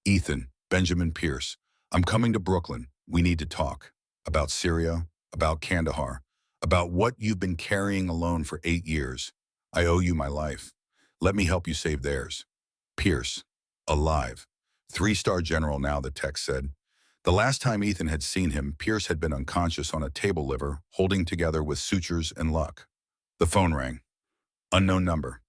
Ethan, Benjamin Pierce, I'm coming to Brooklyn. We need to talk. About Syria, about Kandahar, about what you've been carrying alone for 8 years. I owe you my life. Let me help you save theirs. Pierce, alive. 3-star general now, the text said. The last time Ethan had seen him, Pierce had been unconscious on a table liver, holding together with sutures and luck. The phone rang. Unknown number.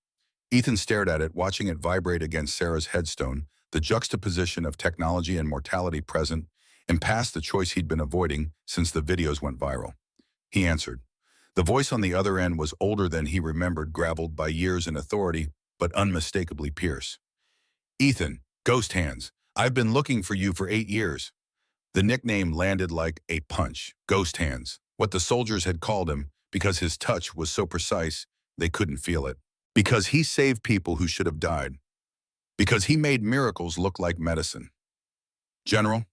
Ethan stared at it, watching it vibrate against Sarah's headstone, the juxtaposition of technology and mortality present, and past the choice he'd been avoiding since the videos went viral. He answered. The voice on the other end was older than he remembered, graveled by years and authority, but unmistakably Pierce. Ethan, Ghost Hands, I've been looking for you for 8 years. The nickname landed like a punch. Ghost Hands, what the soldiers had called him, because his touch was so precise they couldn't feel it. Because he saved people who should have died. Because he made miracles look like medicine. General,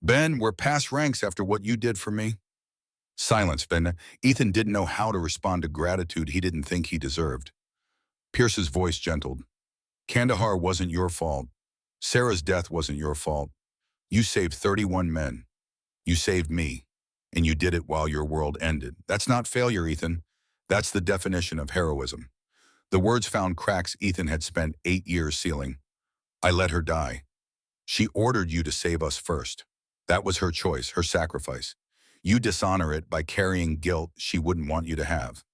Ben, we're past ranks after what you did for me. Silence, Ben. Ethan didn't know how to respond to gratitude he didn't think he deserved. Pierce's voice gentled. Kandahar wasn't your fault. Sarah's death wasn't your fault. You saved 31 men. You saved me. And you did it while your world ended. That's not failure, Ethan. That's the definition of heroism. The words found cracks Ethan had spent 8 years sealing. I let her die. She ordered you to save us first. That was her choice, her sacrifice. You dishonor it by carrying guilt she wouldn't want you to have.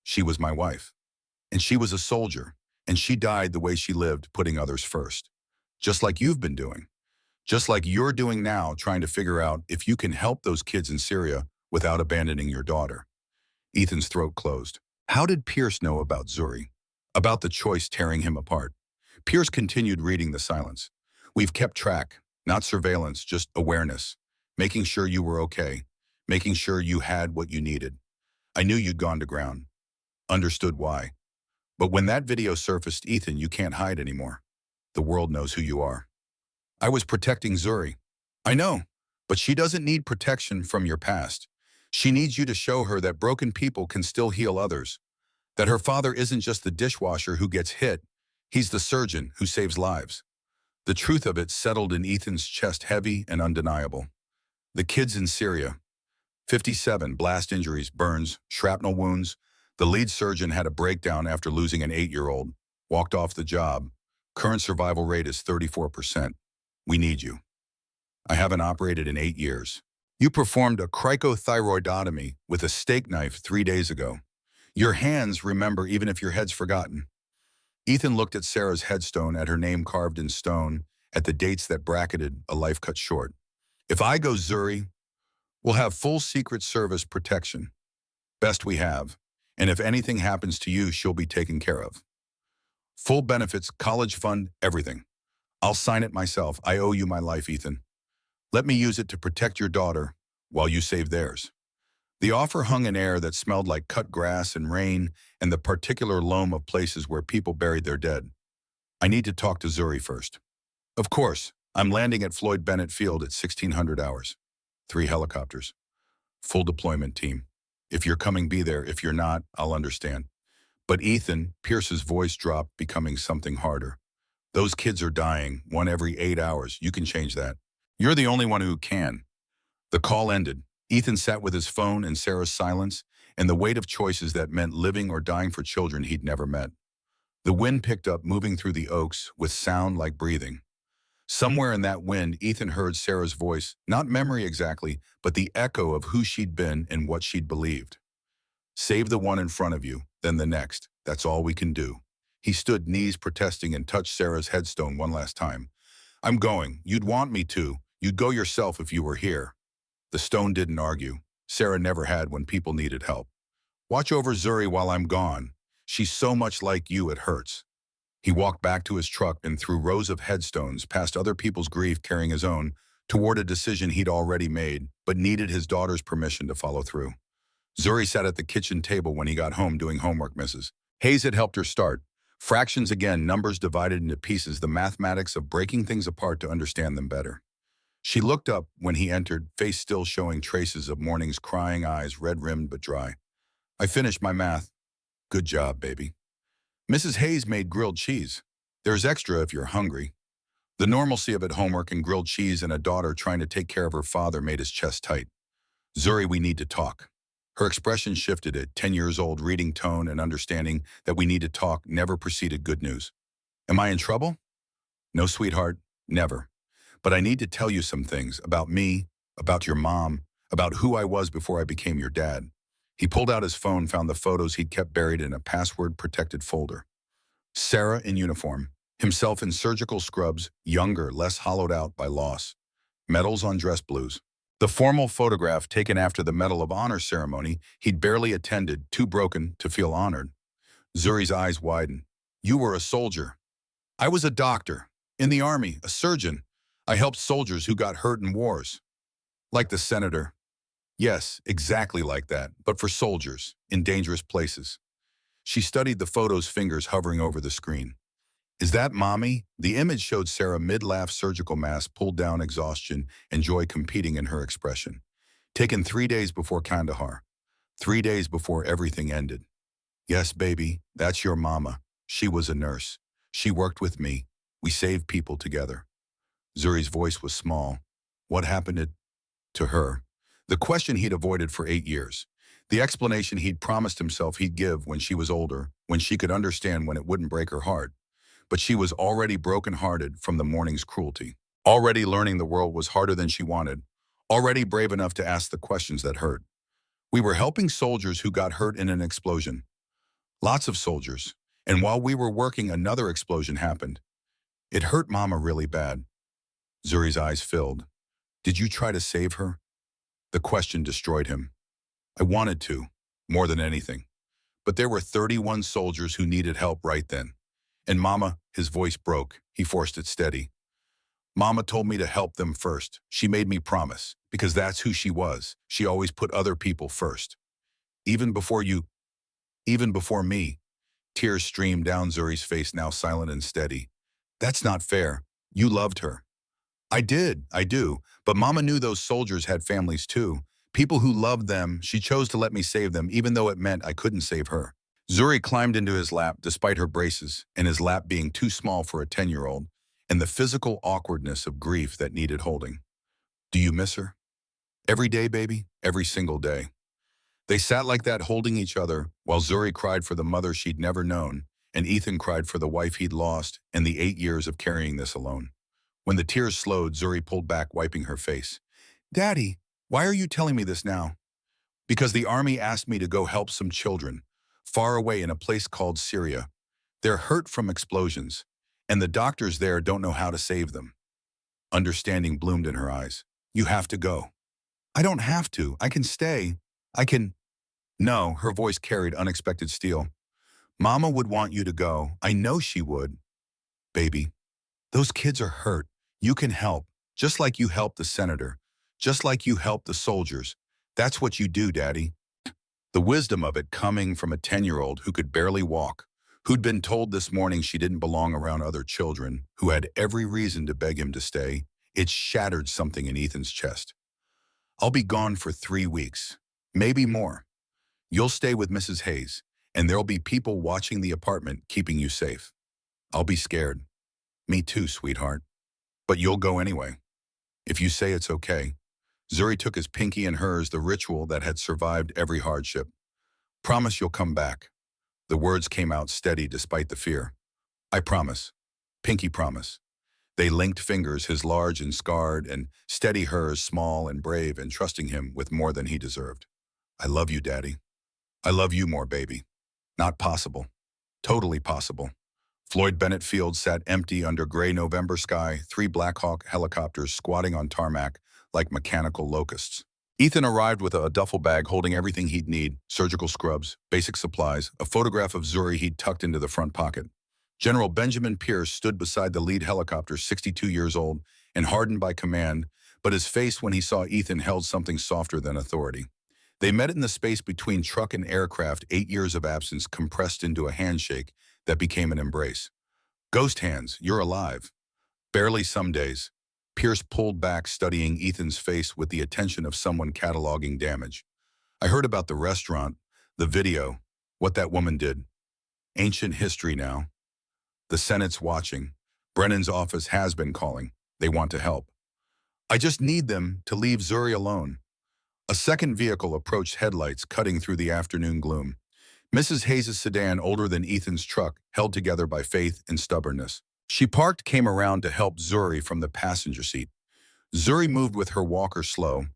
She was my wife. And she was a soldier. And she died the way she lived, putting others first. Just like you've been doing. Just like you're doing now, trying to figure out if you can help those kids in Syria without abandoning your daughter. Ethan's throat closed. How did Pierce know about Zuri? About the choice tearing him apart? Pierce continued reading the silence. We've kept track, not surveillance, just awareness. Making sure you were okay. Making sure you had what you needed. I knew you'd gone to ground. Understood why. But when that video surfaced, Ethan, you can't hide anymore. The world knows who you are. I was protecting Zuri. I know, but she doesn't need protection from your past. She needs you to show her that broken people can still heal others. That her father isn't just the dishwasher who gets hit, he's the surgeon who saves lives. The truth of it settled in Ethan's chest, heavy and undeniable. The kids in Syria, 57 blast injuries, burns, shrapnel wounds. The lead surgeon had a breakdown after losing an 8-year-old, walked off the job. Current survival rate is 34%. We need you. I haven't operated in 8 years. You performed a cricothyroidotomy with a steak knife 3 days ago. Your hands remember even if your head's forgotten. Ethan looked at Sarah's headstone, at her name carved in stone, at the dates that bracketed a life cut short. If I go, Zuri, we'll have full Secret Service protection. Best we have. And if anything happens to you, she'll be taken care of. Full benefits, college fund, everything. I'll sign it myself. I owe you my life, Ethan. Let me use it to protect your daughter while you save theirs. The offer hung in air that smelled like cut grass and rain and the particular loam of places where people buried their dead. I need to talk to Zuri first. Of course, I'm landing at Floyd Bennett Field at 1600 hours. 3 helicopters. Full deployment team. If you're coming, be there. If you're not, I'll understand. But Ethan, Pierce's voice dropped, becoming something harder. Those kids are dying, 1 every 8 hours. You can change that. You're the only one who can. The call ended. Ethan sat with his phone and Sarah's silence and the weight of choices that meant living or dying for children he'd never met. The wind picked up, moving through the oaks with sound like breathing. Somewhere in that wind, Ethan heard Sarah's voice, not memory exactly, but the echo of who she'd been and what she'd believed. Save the one in front of you, then the next. That's all we can do. He stood, knees protesting, and touched Sarah's headstone one last time. I'm going. You'd want me to. You'd go yourself if you were here. The stone didn't argue. Sarah never had when people needed help. Watch over Zuri while I'm gone. She's so much like you, it hurts. He walked back to his truck and through rows of headstones, past other people's grief carrying his own, toward a decision he'd already made, but needed his daughter's permission to follow through. Zuri sat at the kitchen table when he got home doing homework, Mrs. Hayes had helped her start. Fractions again, numbers divided into pieces, the mathematics of breaking things apart to understand them better. She looked up when he entered, face still showing traces of morning's crying eyes, red-rimmed but dry. I finished my math. Good job, baby. Mrs. Hayes made grilled cheese. There's extra if you're hungry. The normalcy of it, homework and grilled cheese and a daughter trying to take care of her father, made his chest tight. Zuri, we need to talk. Her expression shifted at 10 years old, reading tone and understanding that we need to talk never preceded good news. Am I in trouble? No, sweetheart, never. But I need to tell you some things about me, about your mom, about who I was before I became your dad. He pulled out his phone, found the photos he'd kept buried in a password-protected folder. Sarah in uniform, himself in surgical scrubs, younger, less hollowed out by loss. Medals on dress blues. The formal photograph taken after the Medal of Honor ceremony he'd barely attended, too broken to feel honored. Zuri's eyes widened. You were a soldier. I was a doctor. In the army, a surgeon. I helped soldiers who got hurt in wars. Like the senator. Yes, exactly like that, but for soldiers, in dangerous places. She studied the photos, fingers hovering over the screen. Is that Mommy? The image showed Sarah, mid-laugh, surgical mask pulled down, exhaustion and joy competing in her expression. Taken 3 days before Kandahar. 3 days before everything ended. Yes, baby, that's your mama. She was a nurse. She worked with me. We saved people together. Zuri's voice was small. What happened to her? The question he'd avoided for 8 years. The explanation he'd promised himself he'd give when she was older, when she could understand, when it wouldn't break her heart. But she was already broken-hearted from the morning's cruelty. Already learning the world was harder than she wanted. Already brave enough to ask the questions that hurt. We were helping soldiers who got hurt in an explosion. Lots of soldiers. And while we were working, another explosion happened. It hurt Mama really bad. Zuri's eyes filled. Did you try to save her? The question destroyed him. I wanted to, more than anything. But there were 31 soldiers who needed help right then. And Mama, his voice broke. He forced it steady. Mama told me to help them first. She made me promise, because that's who she was. She always put other people first. Even before you, even before me. Tears streamed down Zuri's face, now silent and steady. That's not fair. You loved her. I do. But Mama knew those soldiers had families too. People who loved them. She chose to let me save them, even though it meant I couldn't save her. Zuri climbed into his lap despite her braces, and his lap being too small for a 10-year-old, and the physical awkwardness of grief that needed holding. Do you miss her? Every day, baby. Every single day. They sat like that holding each other, while Zuri cried for the mother she'd never known, and Ethan cried for the wife he'd lost and the 8 years of carrying this alone. When the tears slowed, Zuri pulled back, wiping her face. Daddy, why are you telling me this now? Because the army asked me to go help some children, far away in a place called Syria. They're hurt from explosions, and the doctors there don't know how to save them. Understanding bloomed in her eyes. You have to go. I don't have to. I can stay. I can... No, her voice carried unexpected steel. Mama would want you to go. I know she would. Baby, those kids are hurt. You can help, just like you helped the senator, just like you helped the soldiers. That's what you do, Daddy. The wisdom of it coming from a 10-year-old who could barely walk, who'd been told this morning she didn't belong around other children, who had every reason to beg him to stay, it shattered something in Ethan's chest. I'll be gone for 3 weeks, maybe more. You'll stay with Mrs. Hayes, and there'll be people watching the apartment keeping you safe. I'll be scared. Me too, sweetheart. But you'll go anyway. If you say it's okay. Zuri took his pinky in hers, the ritual that had survived every hardship. Promise you'll come back. The words came out steady despite the fear. I promise. Pinky promise. They linked fingers, his large and scarred, and steady hers, small and brave, and trusting him with more than he deserved. I love you, Daddy. I love you more, baby. Not possible. Totally possible. Floyd Bennett Field sat empty under gray November sky, 3 Black Hawk helicopters squatting on tarmac like mechanical locusts. Ethan arrived with a duffel bag holding everything he'd need, surgical scrubs, basic supplies, a photograph of Zuri he'd tucked into the front pocket. General Benjamin Pierce stood beside the lead helicopter, 62 years old and hardened by command, but his face when he saw Ethan held something softer than authority. They met in the space between truck and aircraft, 8 years of absence compressed into a handshake that became an embrace. Ghost hands, you're alive. Barely some days. Pierce pulled back, studying Ethan's face with the attention of someone cataloging damage. I heard about the restaurant, the video, what that woman did. Ancient history now. The Senate's watching. Brennan's office has been calling. They want to help. I just need them to leave Zuri alone. A second vehicle approached, headlights cutting through the afternoon gloom. Mrs. Hayes' sedan, older than Ethan's truck, held together by faith and stubbornness. She parked, came around to help Zuri from the passenger seat. Zuri moved with her walker slow,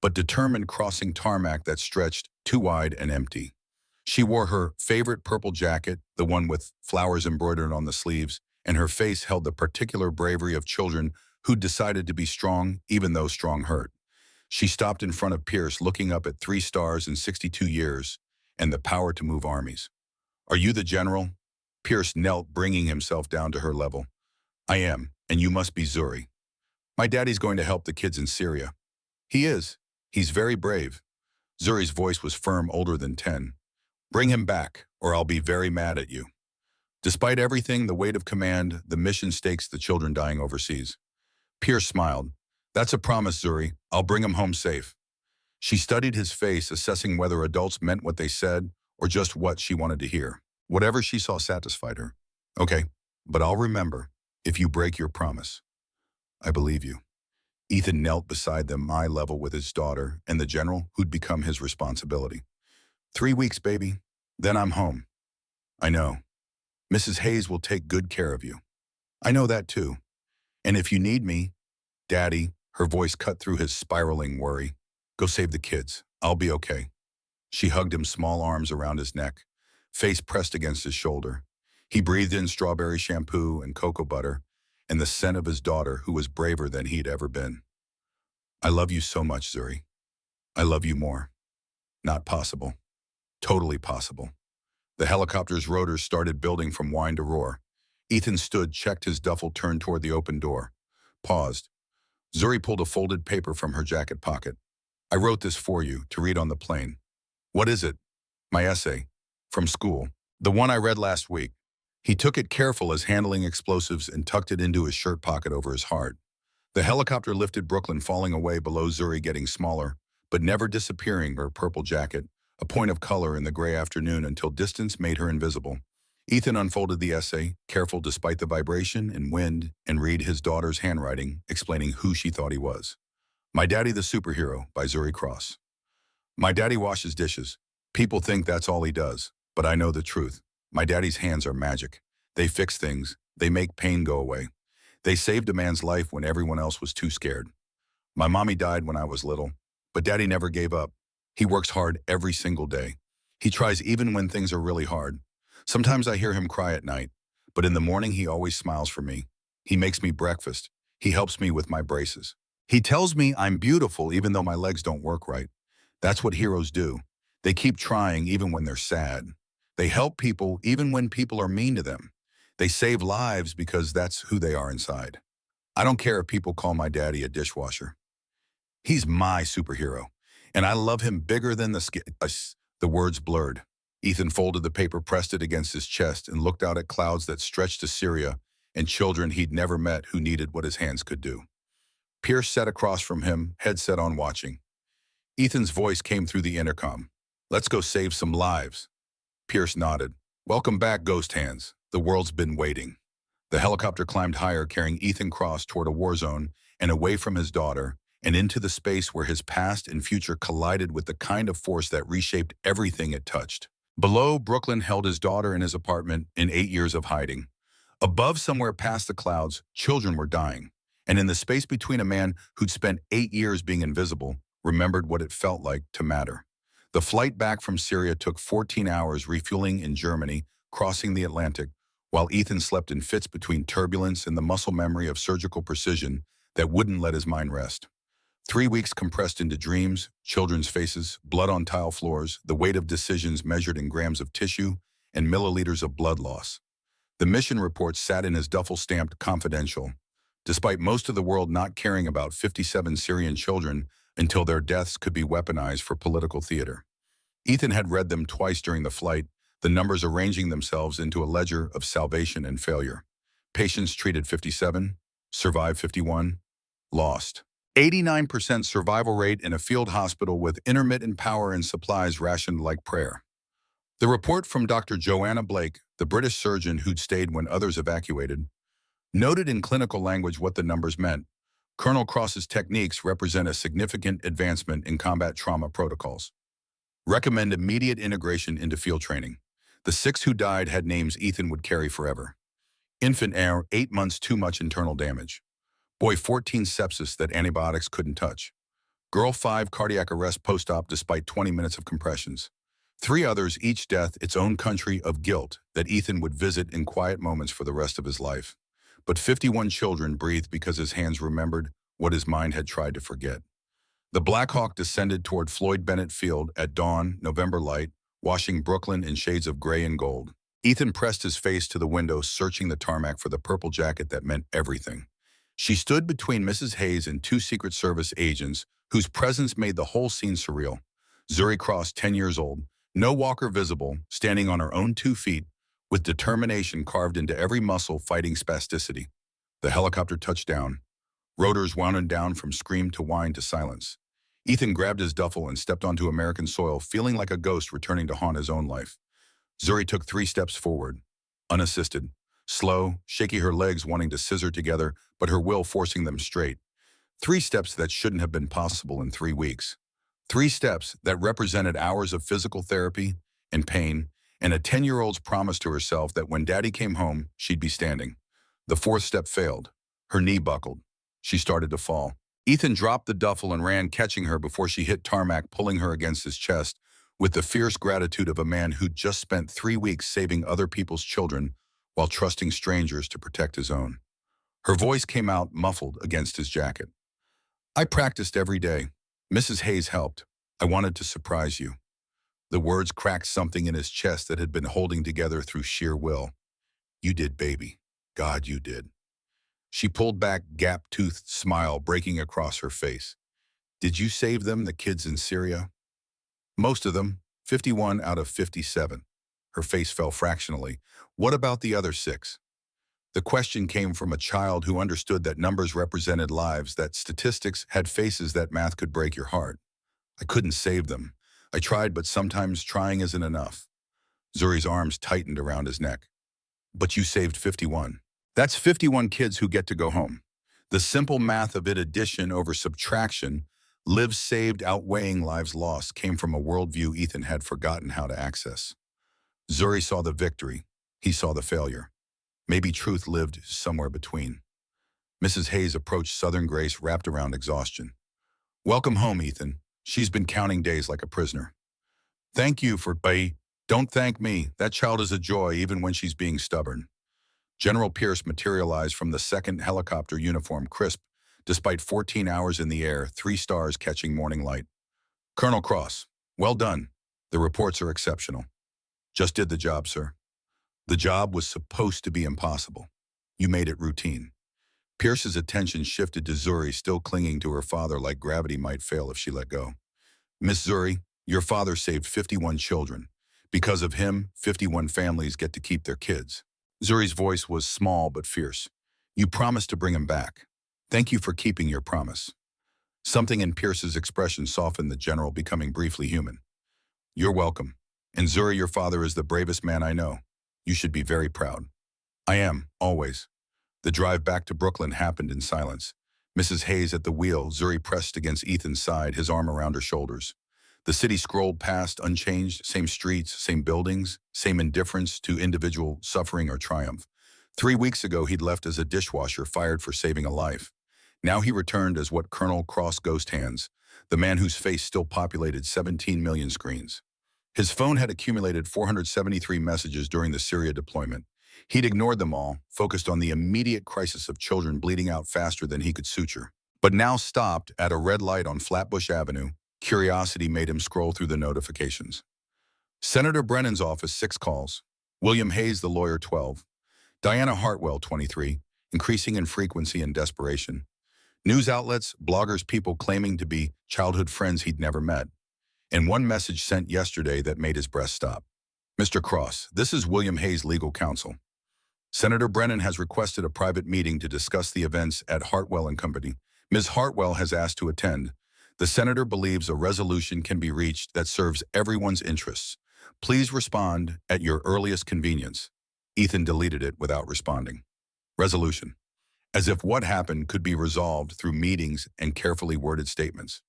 but determined, crossing tarmac that stretched too wide and empty. She wore her favorite purple jacket, the one with flowers embroidered on the sleeves, and her face held the particular bravery of children who'd decided to be strong even though strong hurt. She stopped in front of Pierce, looking up at 3 stars in 62 years, and the power to move armies. Are you the general? Pierce knelt, bringing himself down to her level. I am, and you must be Zuri. My daddy's going to help the kids in Syria. He is. He's very brave. Zuri's voice was firm, older than 10. Bring him back, or I'll be very mad at you. Despite everything, the weight of command, the mission stakes, the children dying overseas. Pierce smiled. That's a promise, Zuri. I'll bring him home safe. She studied his face, assessing whether adults meant what they said or just what she wanted to hear. Whatever she saw satisfied her. Okay, but I'll remember if you break your promise. I believe you. Ethan knelt beside them, eye level with his daughter and the general who'd become his responsibility. 3 weeks, baby. Then I'm home. I know. Mrs. Hayes will take good care of you. I know that too. And if you need me, Daddy, her voice cut through his spiraling worry, go save the kids. I'll be okay. She hugged him, small arms around his neck, face pressed against his shoulder. He breathed in strawberry shampoo and cocoa butter and the scent of his daughter, who was braver than he'd ever been. I love you so much, Zuri. I love you more. Not possible. Totally possible. The helicopter's rotors started building from whine to roar. Ethan stood, checked his duffel, turned toward the open door. Paused. Zuri pulled a folded paper from her jacket pocket. I wrote this for you to read on the plane. What is it? My essay. From school. The one I read last week. He took it careful as handling explosives and tucked it into his shirt pocket over his heart. The helicopter lifted Brooklyn, falling away below Zuri, getting smaller, but never disappearing her purple jacket, a point of color in the gray afternoon until distance made her invisible. Ethan unfolded the essay, careful despite the vibration and wind, and read his daughter's handwriting, explaining who she thought he was. My Daddy the Superhero by Zuri Cross. My daddy washes dishes. People think that's all he does, but I know the truth. My daddy's hands are magic. They fix things. They make pain go away. They saved a man's life when everyone else was too scared. My mommy died when I was little, but daddy never gave up. He works hard every single day. He tries even when things are really hard. Sometimes I hear him cry at night, but in the morning he always smiles for me. He makes me breakfast. He helps me with my braces. He tells me I'm beautiful even though my legs don't work right. That's what heroes do. They keep trying even when they're sad. They help people even when people are mean to them. They save lives because that's who they are inside. I don't care if people call my daddy a dishwasher. He's my superhero, and I love him bigger than the sky. The words blurred. Ethan folded the paper, pressed it against his chest, and looked out at clouds that stretched to Syria and children he'd never met who needed what his hands could do. Pierce sat across from him, headset on, watching. Ethan's voice came through the intercom. Let's go save some lives. Pierce nodded. Welcome back, Ghost Hands. The world's been waiting. The helicopter climbed higher, carrying Ethan Cross toward a war zone and away from his daughter, and into the space where his past and future collided with the kind of force that reshaped everything it touched. Below, Brooklyn held his daughter in his apartment in 8 years of hiding. Above, somewhere past the clouds, children were dying. And in the space between, a man who'd spent 8 years being invisible remembered what it felt like to matter. The flight back from Syria took 14 hours, refueling in Germany, crossing the Atlantic, while Ethan slept in fits between turbulence and the muscle memory of surgical precision that wouldn't let his mind rest. 3 weeks compressed into dreams, children's faces, blood on tile floors, the weight of decisions measured in grams of tissue, and milliliters of blood loss. The mission report sat in his duffel, stamped confidential, despite most of the world not caring about 57 Syrian children until their deaths could be weaponized for political theater. Ethan had read them twice during the flight, the numbers arranging themselves into a ledger of salvation and failure. Patients treated 57, survived 51, lost. 89% survival rate in a field hospital with intermittent power and supplies rationed like prayer. The report from Dr. Joanna Blake, the British surgeon who'd stayed when others evacuated, noted in clinical language what the numbers meant. Colonel Cross's techniques represent a significant advancement in combat trauma protocols. Recommend immediate integration into field training. The 6 who died had names Ethan would carry forever. Infant heir, 8 months, too much internal damage. Boy, 14 sepsis that antibiotics couldn't touch. Girl, 5 cardiac arrest post-op despite 20 minutes of compressions. 3 others, each death its own country of guilt that Ethan would visit in quiet moments for the rest of his life. But 51 children breathed because his hands remembered what his mind had tried to forget. The Black Hawk descended toward Floyd Bennett Field at dawn, November light, washing Brooklyn in shades of gray and gold. Ethan pressed his face to the window, searching the tarmac for the purple jacket that meant everything. She stood between Mrs. Hayes and 2 Secret Service agents whose presence made the whole scene surreal. Zuri Cross, 10 years old, no walker visible, standing on her own 2 feet, with determination carved into every muscle, fighting spasticity. The helicopter touched down. Rotors wound down from scream to whine to silence. Ethan grabbed his duffel and stepped onto American soil, feeling like a ghost returning to haunt his own life. Zuri took 3 steps forward, unassisted, slow, shaky, her legs wanting to scissor together, but her will forcing them straight. 3 steps that shouldn't have been possible in 3 weeks. 3 steps that represented hours of physical therapy and pain, and a 10-year-old's promise to herself that when Daddy came home, she'd be standing. The 4th step failed. Her knee buckled. She started to fall. Ethan dropped the duffel and ran, catching her before she hit tarmac, pulling her against his chest, with the fierce gratitude of a man who'd just spent 3 weeks saving other people's children while trusting strangers to protect his own. Her voice came out muffled against his jacket. I practiced every day. Mrs. Hayes helped. I wanted to surprise you. The words cracked something in his chest that had been holding together through sheer will. You did, baby. God, you did. She pulled back, gap-toothed smile breaking across her face. Did you save them, the kids in Syria? Most of them, 51 out of 57. Her face fell fractionally. What about the other 6? The question came from a child who understood that numbers represented lives, that statistics had faces, that math could break your heart. I couldn't save them. I tried, but sometimes trying isn't enough. Zuri's arms tightened around his neck. But you saved 51. That's 51 kids who get to go home. The simple math of it, addition over subtraction, lives saved outweighing lives lost, came from a worldview Ethan had forgotten how to access. Zuri saw the victory. He saw the failure. Maybe truth lived somewhere between. Mrs. Hayes approached Southern Grace, wrapped around exhaustion. Welcome home, Ethan. She's been counting days like a prisoner. Thank you for pay. Don't thank me. That child is a joy even when she's being stubborn. General Pierce materialized from the second helicopter, uniform crisp, despite 14 hours in the air, 3 stars catching morning light. Colonel Cross, well done. The reports are exceptional. Just did the job, sir. The job was supposed to be impossible. You made it routine. Pierce's attention shifted to Zuri, still clinging to her father like gravity might fail if she let go. Miss Zuri, your father saved 51 children. Because of him, 51 families get to keep their kids. Zuri's voice was small but fierce. You promised to bring him back. Thank you for keeping your promise. Something in Pierce's expression softened the general, becoming briefly human. You're welcome. And Zuri, your father is the bravest man I know. You should be very proud. I am, always. The drive back to Brooklyn happened in silence. Mrs. Hayes at the wheel, Zuri pressed against Ethan's side, his arm around her shoulders. The city scrolled past, unchanged, same streets, same buildings, same indifference to individual suffering or triumph. 3 weeks ago, he'd left as a dishwasher, fired for saving a life. Now he returned as what Colonel Cross Ghost Hands, the man whose face still populated 17 million screens. His phone had accumulated 473 messages during the Syria deployment. He'd ignored them all, focused on the immediate crisis of children bleeding out faster than he could suture. But now stopped at a red light on Flatbush Avenue, curiosity made him scroll through the notifications. Senator Brennan's office, 6 calls. William Hayes, the lawyer, 12. Diana Hartwell, 23, increasing in frequency and desperation. News outlets, bloggers, people claiming to be childhood friends he'd never met. And one message sent yesterday that made his breath stop. Mr. Cross, this is William Hayes, legal counsel. Senator Brennan has requested a private meeting to discuss the events at Hartwell and Company. Ms. Hartwell has asked to attend. The senator believes a resolution can be reached that serves everyone's interests. Please respond at your earliest convenience. Ethan deleted it without responding. Resolution. As if what happened could be resolved through meetings and carefully worded statements.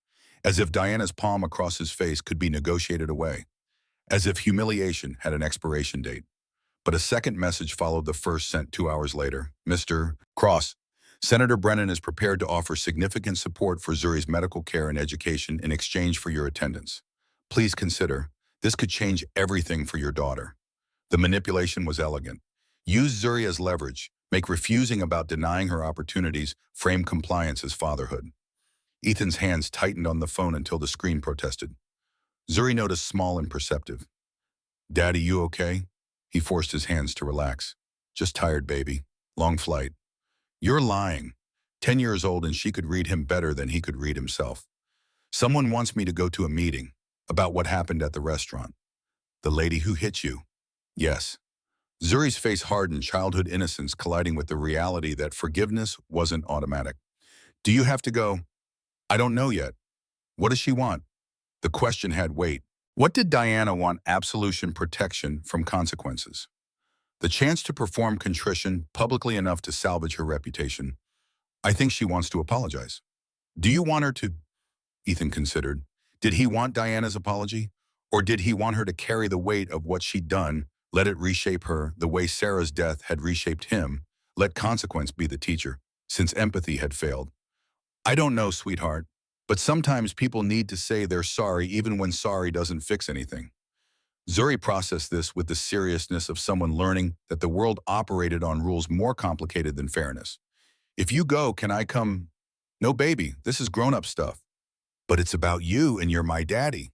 As if Diana's palm across his face could be negotiated away. As if humiliation had an expiration date. But a second message followed the first, sent 2 hours later. Mr. Cross, Senator Brennan is prepared to offer significant support for Zuri's medical care and education in exchange for your attendance. Please consider, this could change everything for your daughter. The manipulation was elegant. Use Zuri as leverage, make refusing about denying her opportunities, frame compliance as fatherhood. Ethan's hands tightened on the phone until the screen protested. Zuri noticed small and perceptive. Daddy, you okay? He forced his hands to relax. Just tired, baby. Long flight. You're lying. 10 years old and she could read him better than he could read himself. Someone wants me to go to a meeting about what happened at the restaurant. The lady who hit you. Yes. Zuri's face hardened, childhood innocence colliding with the reality that forgiveness wasn't automatic. Do you have to go? I don't know yet. What does she want? The question had weight. What did Diana want? Absolution, protection from consequences. The chance to perform contrition publicly enough to salvage her reputation. I think she wants to apologize. Do you want her to? Ethan considered. Did he want Diana's apology? Or did he want her to carry the weight of what she'd done, let it reshape her the way Sarah's death had reshaped him, let consequence be the teacher, since empathy had failed? I don't know, sweetheart, but sometimes people need to say they're sorry even when sorry doesn't fix anything. Zuri processed this with the seriousness of someone learning that the world operated on rules more complicated than fairness. If you go, can I come? No, baby, this is grown-up stuff. But it's about you and you're my daddy.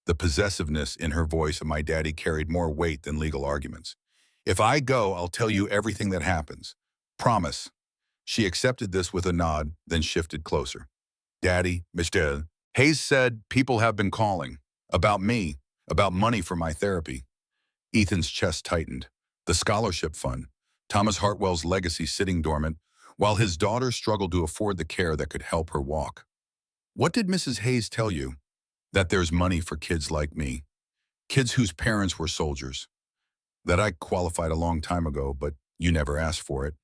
The possessiveness in her voice of my daddy carried more weight than legal arguments. If I go, I'll tell you everything that happens. Promise. She accepted this with a nod, then shifted closer. Daddy, Mr. Hayes said people have been calling. About me. About money for my therapy. Ethan's chest tightened. The scholarship fund, Thomas Hartwell's legacy sitting dormant, while his daughter struggled to afford the care that could help her walk. What did Mrs. Hayes tell you? That there's money for kids like me. Kids whose parents were soldiers. That I qualified a long time ago, but you never asked for it.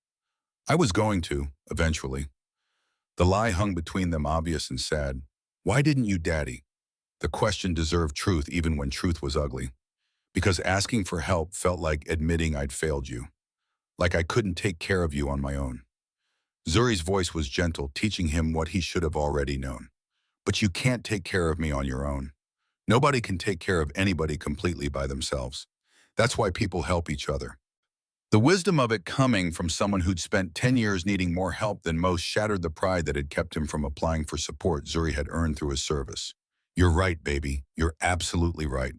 I was going to, eventually. The lie hung between them, obvious and sad. Why didn't you, Daddy? The question deserved truth even when truth was ugly. Because asking for help felt like admitting I'd failed you. Like I couldn't take care of you on my own. Zuri's voice was gentle, teaching him what he should have already known. But you can't take care of me on your own. Nobody can take care of anybody completely by themselves. That's why people help each other. The wisdom of it coming from someone who'd spent 10 years needing more help than most shattered the pride that had kept him from applying for support Zuri had earned through his service. You're right, baby. You're absolutely right.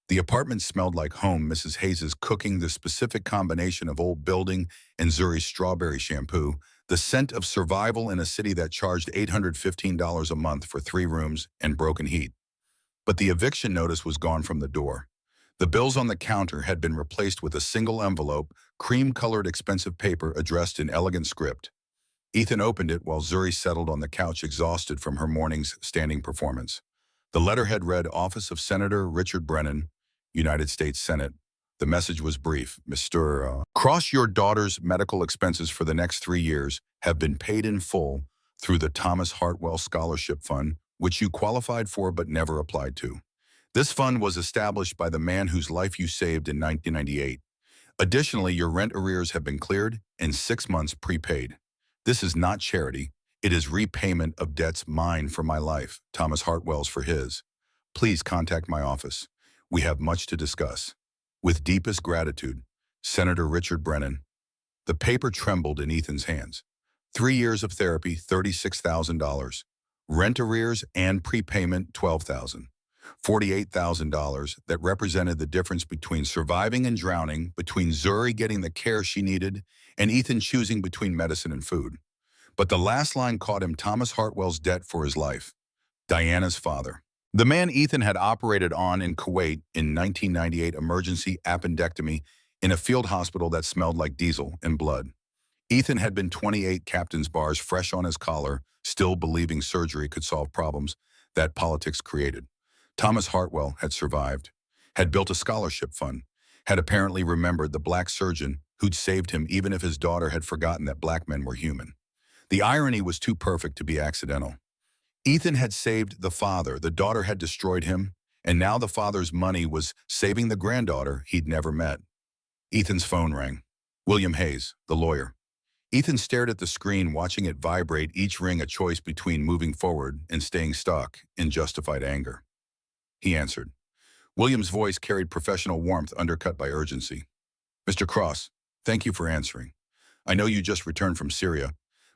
The apartment smelled like home, Mrs. Hayes's cooking, the specific combination of old building and Zuri's strawberry shampoo, the scent of survival in a city that charged $815 a month for 3 rooms and broken heat. But the eviction notice was gone from the door. The bills on the counter had been replaced with a single envelope, cream-colored expensive paper addressed in elegant script. Ethan opened it while Zuri settled on the couch exhausted from her morning's standing performance. The letterhead read, Office of Senator Richard Brennan, United States Senate. The message was brief. Mr. Cross, your daughter's medical expenses for the next 3 years have been paid in full through the Thomas Hartwell Scholarship Fund, which you qualified for but never applied to. This fund was established by the man whose life you saved in 1998. Additionally, your rent arrears have been cleared and 6 months prepaid. This is not charity. It is repayment of debts mine for my life, Thomas Hartwell's for his. Please contact my office. We have much to discuss. With deepest gratitude, Senator Richard Brennan. The paper trembled in Ethan's hands. 3 years of therapy, $36,000. Rent arrears and prepayment, $12,000. $48,000 that represented the difference between surviving and drowning, between Zuri getting the care she needed, and Ethan choosing between medicine and food. But the last line caught him, Thomas Hartwell's debt for his life. Diana's father. The man Ethan had operated on in Kuwait in 1998 emergency appendectomy in a field hospital that smelled like diesel and blood. Ethan had been 28 captain's bars fresh on his collar, still believing surgery could solve problems that politics created. Thomas Hartwell had survived, had built a scholarship fund, had apparently remembered the black surgeon who'd saved him even if his daughter had forgotten that black men were human. The irony was too perfect to be accidental. Ethan had saved the father, the daughter had destroyed him, and now the father's money was saving the granddaughter he'd never met. Ethan's phone rang. William Hayes, the lawyer. Ethan stared at the screen, watching it vibrate, each ring a choice between moving forward and staying stuck in justified anger. He answered. William's voice carried professional warmth undercut by urgency. Mr. Cross, thank you for answering. I know you just returned from Syria,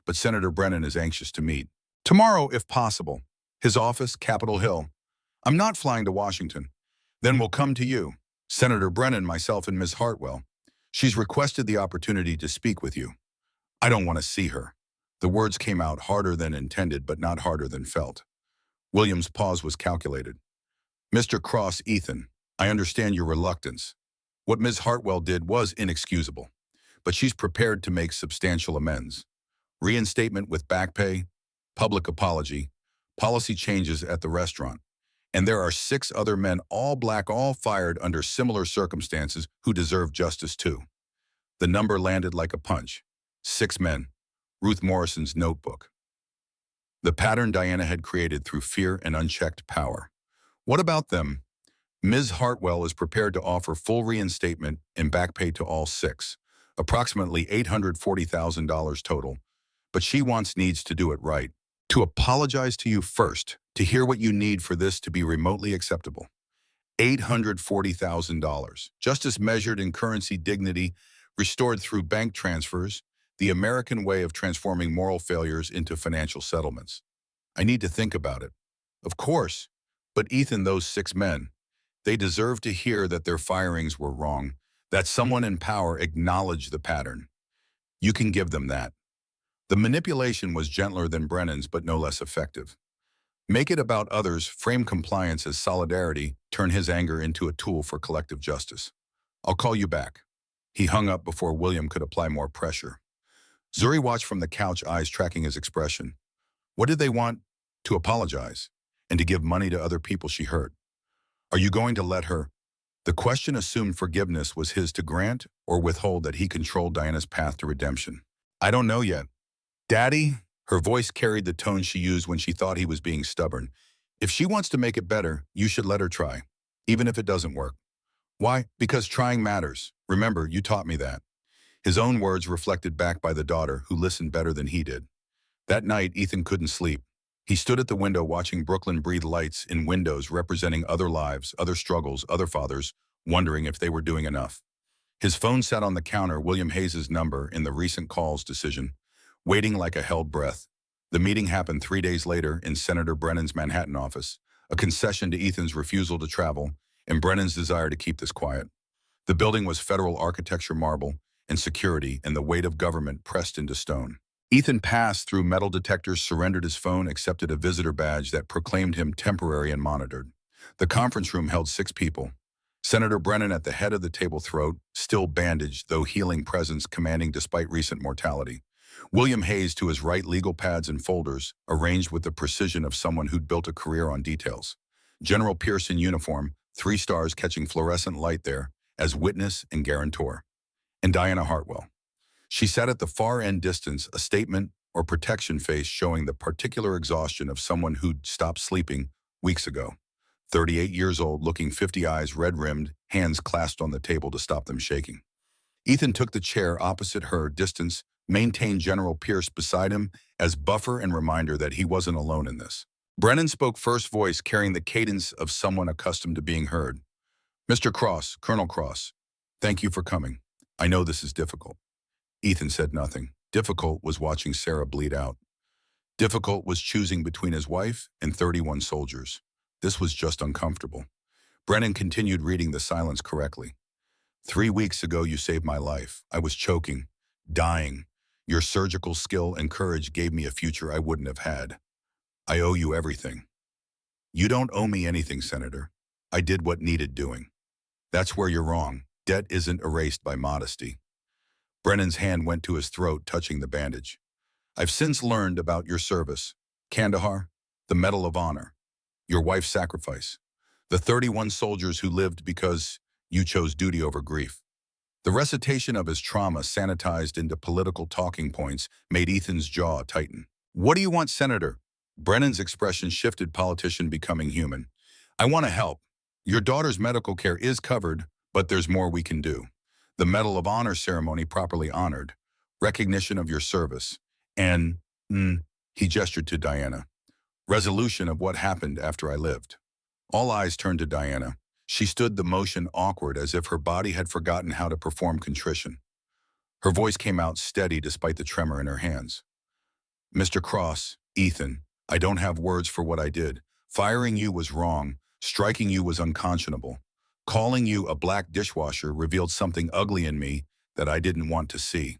but Senator Brennan is anxious to meet. Tomorrow, if possible. His office, Capitol Hill. I'm not flying to Washington. Then we'll come to you. Senator Brennan, myself, and Ms. Hartwell. She's requested the opportunity to speak with you. I don't want to see her. The words came out harder than intended, but not harder than felt. William's pause was calculated. Mr. Cross, Ethan, I understand your reluctance. What Ms. Hartwell did was inexcusable, but she's prepared to make substantial amends. Reinstatement with back pay, public apology, policy changes at the restaurant. And there are 6 other men, all black, all fired under similar circumstances, who deserve justice too. The number landed like a punch. 6 men. Ruth Morrison's notebook. The pattern Diana had created through fear and unchecked power. What about them? Ms. Hartwell is prepared to offer full reinstatement and back pay to all 6, approximately $840,000 total. But she needs to do it right. To apologize to you first, to hear what you need for this to be remotely acceptable. $840,000. Justice measured in currency, dignity, restored through bank transfers, the American way of transforming moral failures into financial settlements. I need to think about it. Of course. But Ethan, those 6 men, they deserve to hear that their firings were wrong, that someone in power acknowledged the pattern. You can give them that. The manipulation was gentler than Brennan's, but no less effective. Make it about others, frame compliance as solidarity, turn his anger into a tool for collective justice. I'll call you back. He hung up before William could apply more pressure. Zuri watched from the couch, eyes tracking his expression. What did they want? To apologize and to give money to other people she hurt. Are you going to let her? The question assumed forgiveness was his to grant or withhold, that he controlled Diana's path to redemption. I don't know yet. Daddy? Her voice carried the tone she used when she thought he was being stubborn. If she wants to make it better, you should let her try, even if it doesn't work. Why? Because trying matters. Remember, you taught me that. His own words reflected back by the daughter, who listened better than he did. That night, Ethan couldn't sleep. He stood at the window watching Brooklyn breathe, lights in windows representing other lives, other struggles, other fathers, wondering if they were doing enough. His phone sat on the counter, William Hayes' number in the recent calls decision, waiting like a held breath. The meeting happened 3 days later in Senator Brennan's Manhattan office, a concession to Ethan's refusal to travel and Brennan's desire to keep this quiet. The building was federal architecture, marble, and security, and the weight of government pressed into stone. Ethan passed through metal detectors, surrendered his phone, accepted a visitor badge that proclaimed him temporary and monitored. The conference room held 6 people. Senator Brennan at the head of the table, throat still bandaged, though healing, presence commanding despite recent mortality. William Hayes to his right, legal pads and folders, arranged with the precision of someone who'd built a career on details. General Pierce in uniform, 3 stars catching fluorescent light there, as witness and guarantor. And Diana Hartwell. She sat at the far end distance, a statement or protection face showing the particular exhaustion of someone who'd stopped sleeping weeks ago. 38 years old, looking 50, eyes red-rimmed, hands clasped on the table to stop them shaking. Ethan took the chair opposite her, distance, maintained General Pierce beside him as buffer and reminder that he wasn't alone in this. Brennan spoke first, voice carrying the cadence of someone accustomed to being heard. Mr. Cross, Colonel Cross, thank you for coming. I know this is difficult. Ethan said nothing. Difficult was watching Sarah bleed out. Difficult was choosing between his wife and 31 soldiers. This was just uncomfortable. Brennan continued, reading the silence correctly. 3 weeks ago, you saved my life. I was choking, dying. Your surgical skill and courage gave me a future I wouldn't have had. I owe you everything. You don't owe me anything, Senator. I did what needed doing. That's where you're wrong. Debt isn't erased by modesty. Brennan's hand went to his throat, touching the bandage. I've since learned about your service. Kandahar, the Medal of Honor, your wife's sacrifice, the 31 soldiers who lived because you chose duty over grief. The recitation of his trauma, sanitized into political talking points, made Ethan's jaw tighten. What do you want, Senator? Brennan's expression shifted, politician becoming human. I want to help. Your daughter's medical care is covered, but there's more we can do. The Medal of Honor ceremony properly honored, recognition of your service, and, he gestured to Diana, resolution of what happened after I lived. All eyes turned to Diana. She stood the motion awkward, as if her body had forgotten how to perform contrition. Her voice came out steady despite the tremor in her hands. Mr. Cross, Ethan, I don't have words for what I did. Firing you was wrong. Striking you was unconscionable. Calling you a black dishwasher revealed something ugly in me that I didn't want to see.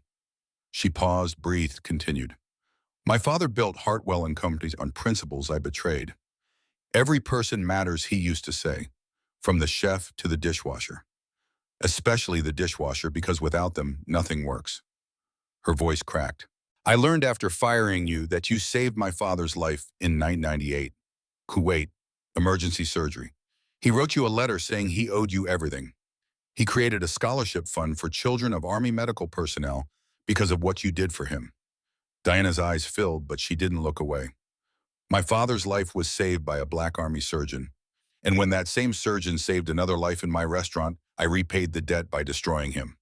She paused, breathed, continued. My father built Hartwell and Company on principles I betrayed. Every person matters, he used to say, from the chef to the dishwasher. Especially the dishwasher, because without them, nothing works. Her voice cracked. I learned after firing you that you saved my father's life in 1998. Kuwait, emergency surgery. He wrote you a letter saying he owed you everything. He created a scholarship fund for children of Army medical personnel because of what you did for him. Diana's eyes filled, but she didn't look away. My father's life was saved by a black Army surgeon. And when that same surgeon saved another life in my restaurant, I repaid the debt by destroying him.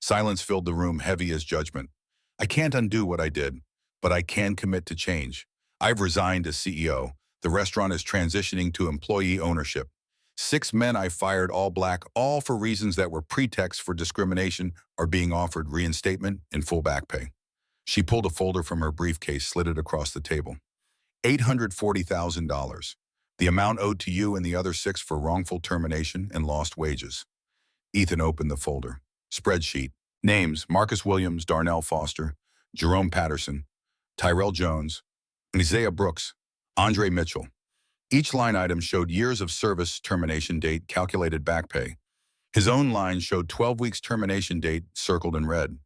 Silence filled the room, heavy as judgment. I can't undo what I did, but I can commit to change. I've resigned as CEO. The restaurant is transitioning to employee ownership. 6 men I fired, all black, all for reasons that were pretexts for discrimination, are being offered reinstatement and full back pay. She pulled a folder from her briefcase, slid it across the table. $840,000. The amount owed to you and the other 6 for wrongful termination and lost wages. Ethan opened the folder. Spreadsheet. Names: Marcus Williams, Darnell Foster, Jerome Patterson, Tyrell Jones, Isaiah Brooks, Andre Mitchell. Each line item showed years of service, termination date, calculated back pay. His own line showed 12 weeks termination date circled in red.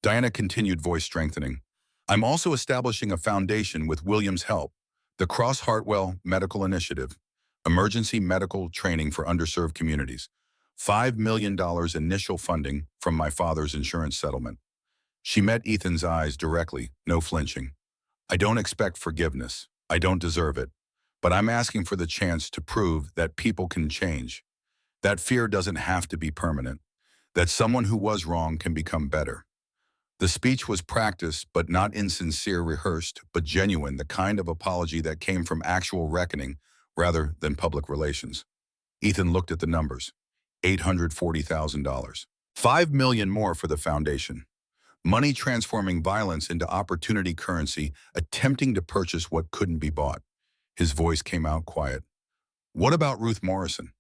Diana continued, voice strengthening. I'm also establishing a foundation with William's help, the Cross Hartwell Medical Initiative, emergency medical training for underserved communities, $5 million initial funding from my father's insurance settlement. She met Ethan's eyes directly, no flinching. I don't expect forgiveness. I don't deserve it. But I'm asking for the chance to prove that people can change. That fear doesn't have to be permanent. That someone who was wrong can become better. The speech was practiced, but not insincere, rehearsed, but genuine, the kind of apology that came from actual reckoning rather than public relations. Ethan looked at the numbers. $840,000. $5 million more for the foundation. Money transforming violence into opportunity currency, attempting to purchase what couldn't be bought. His voice came out quiet. What about Ruth Morrison?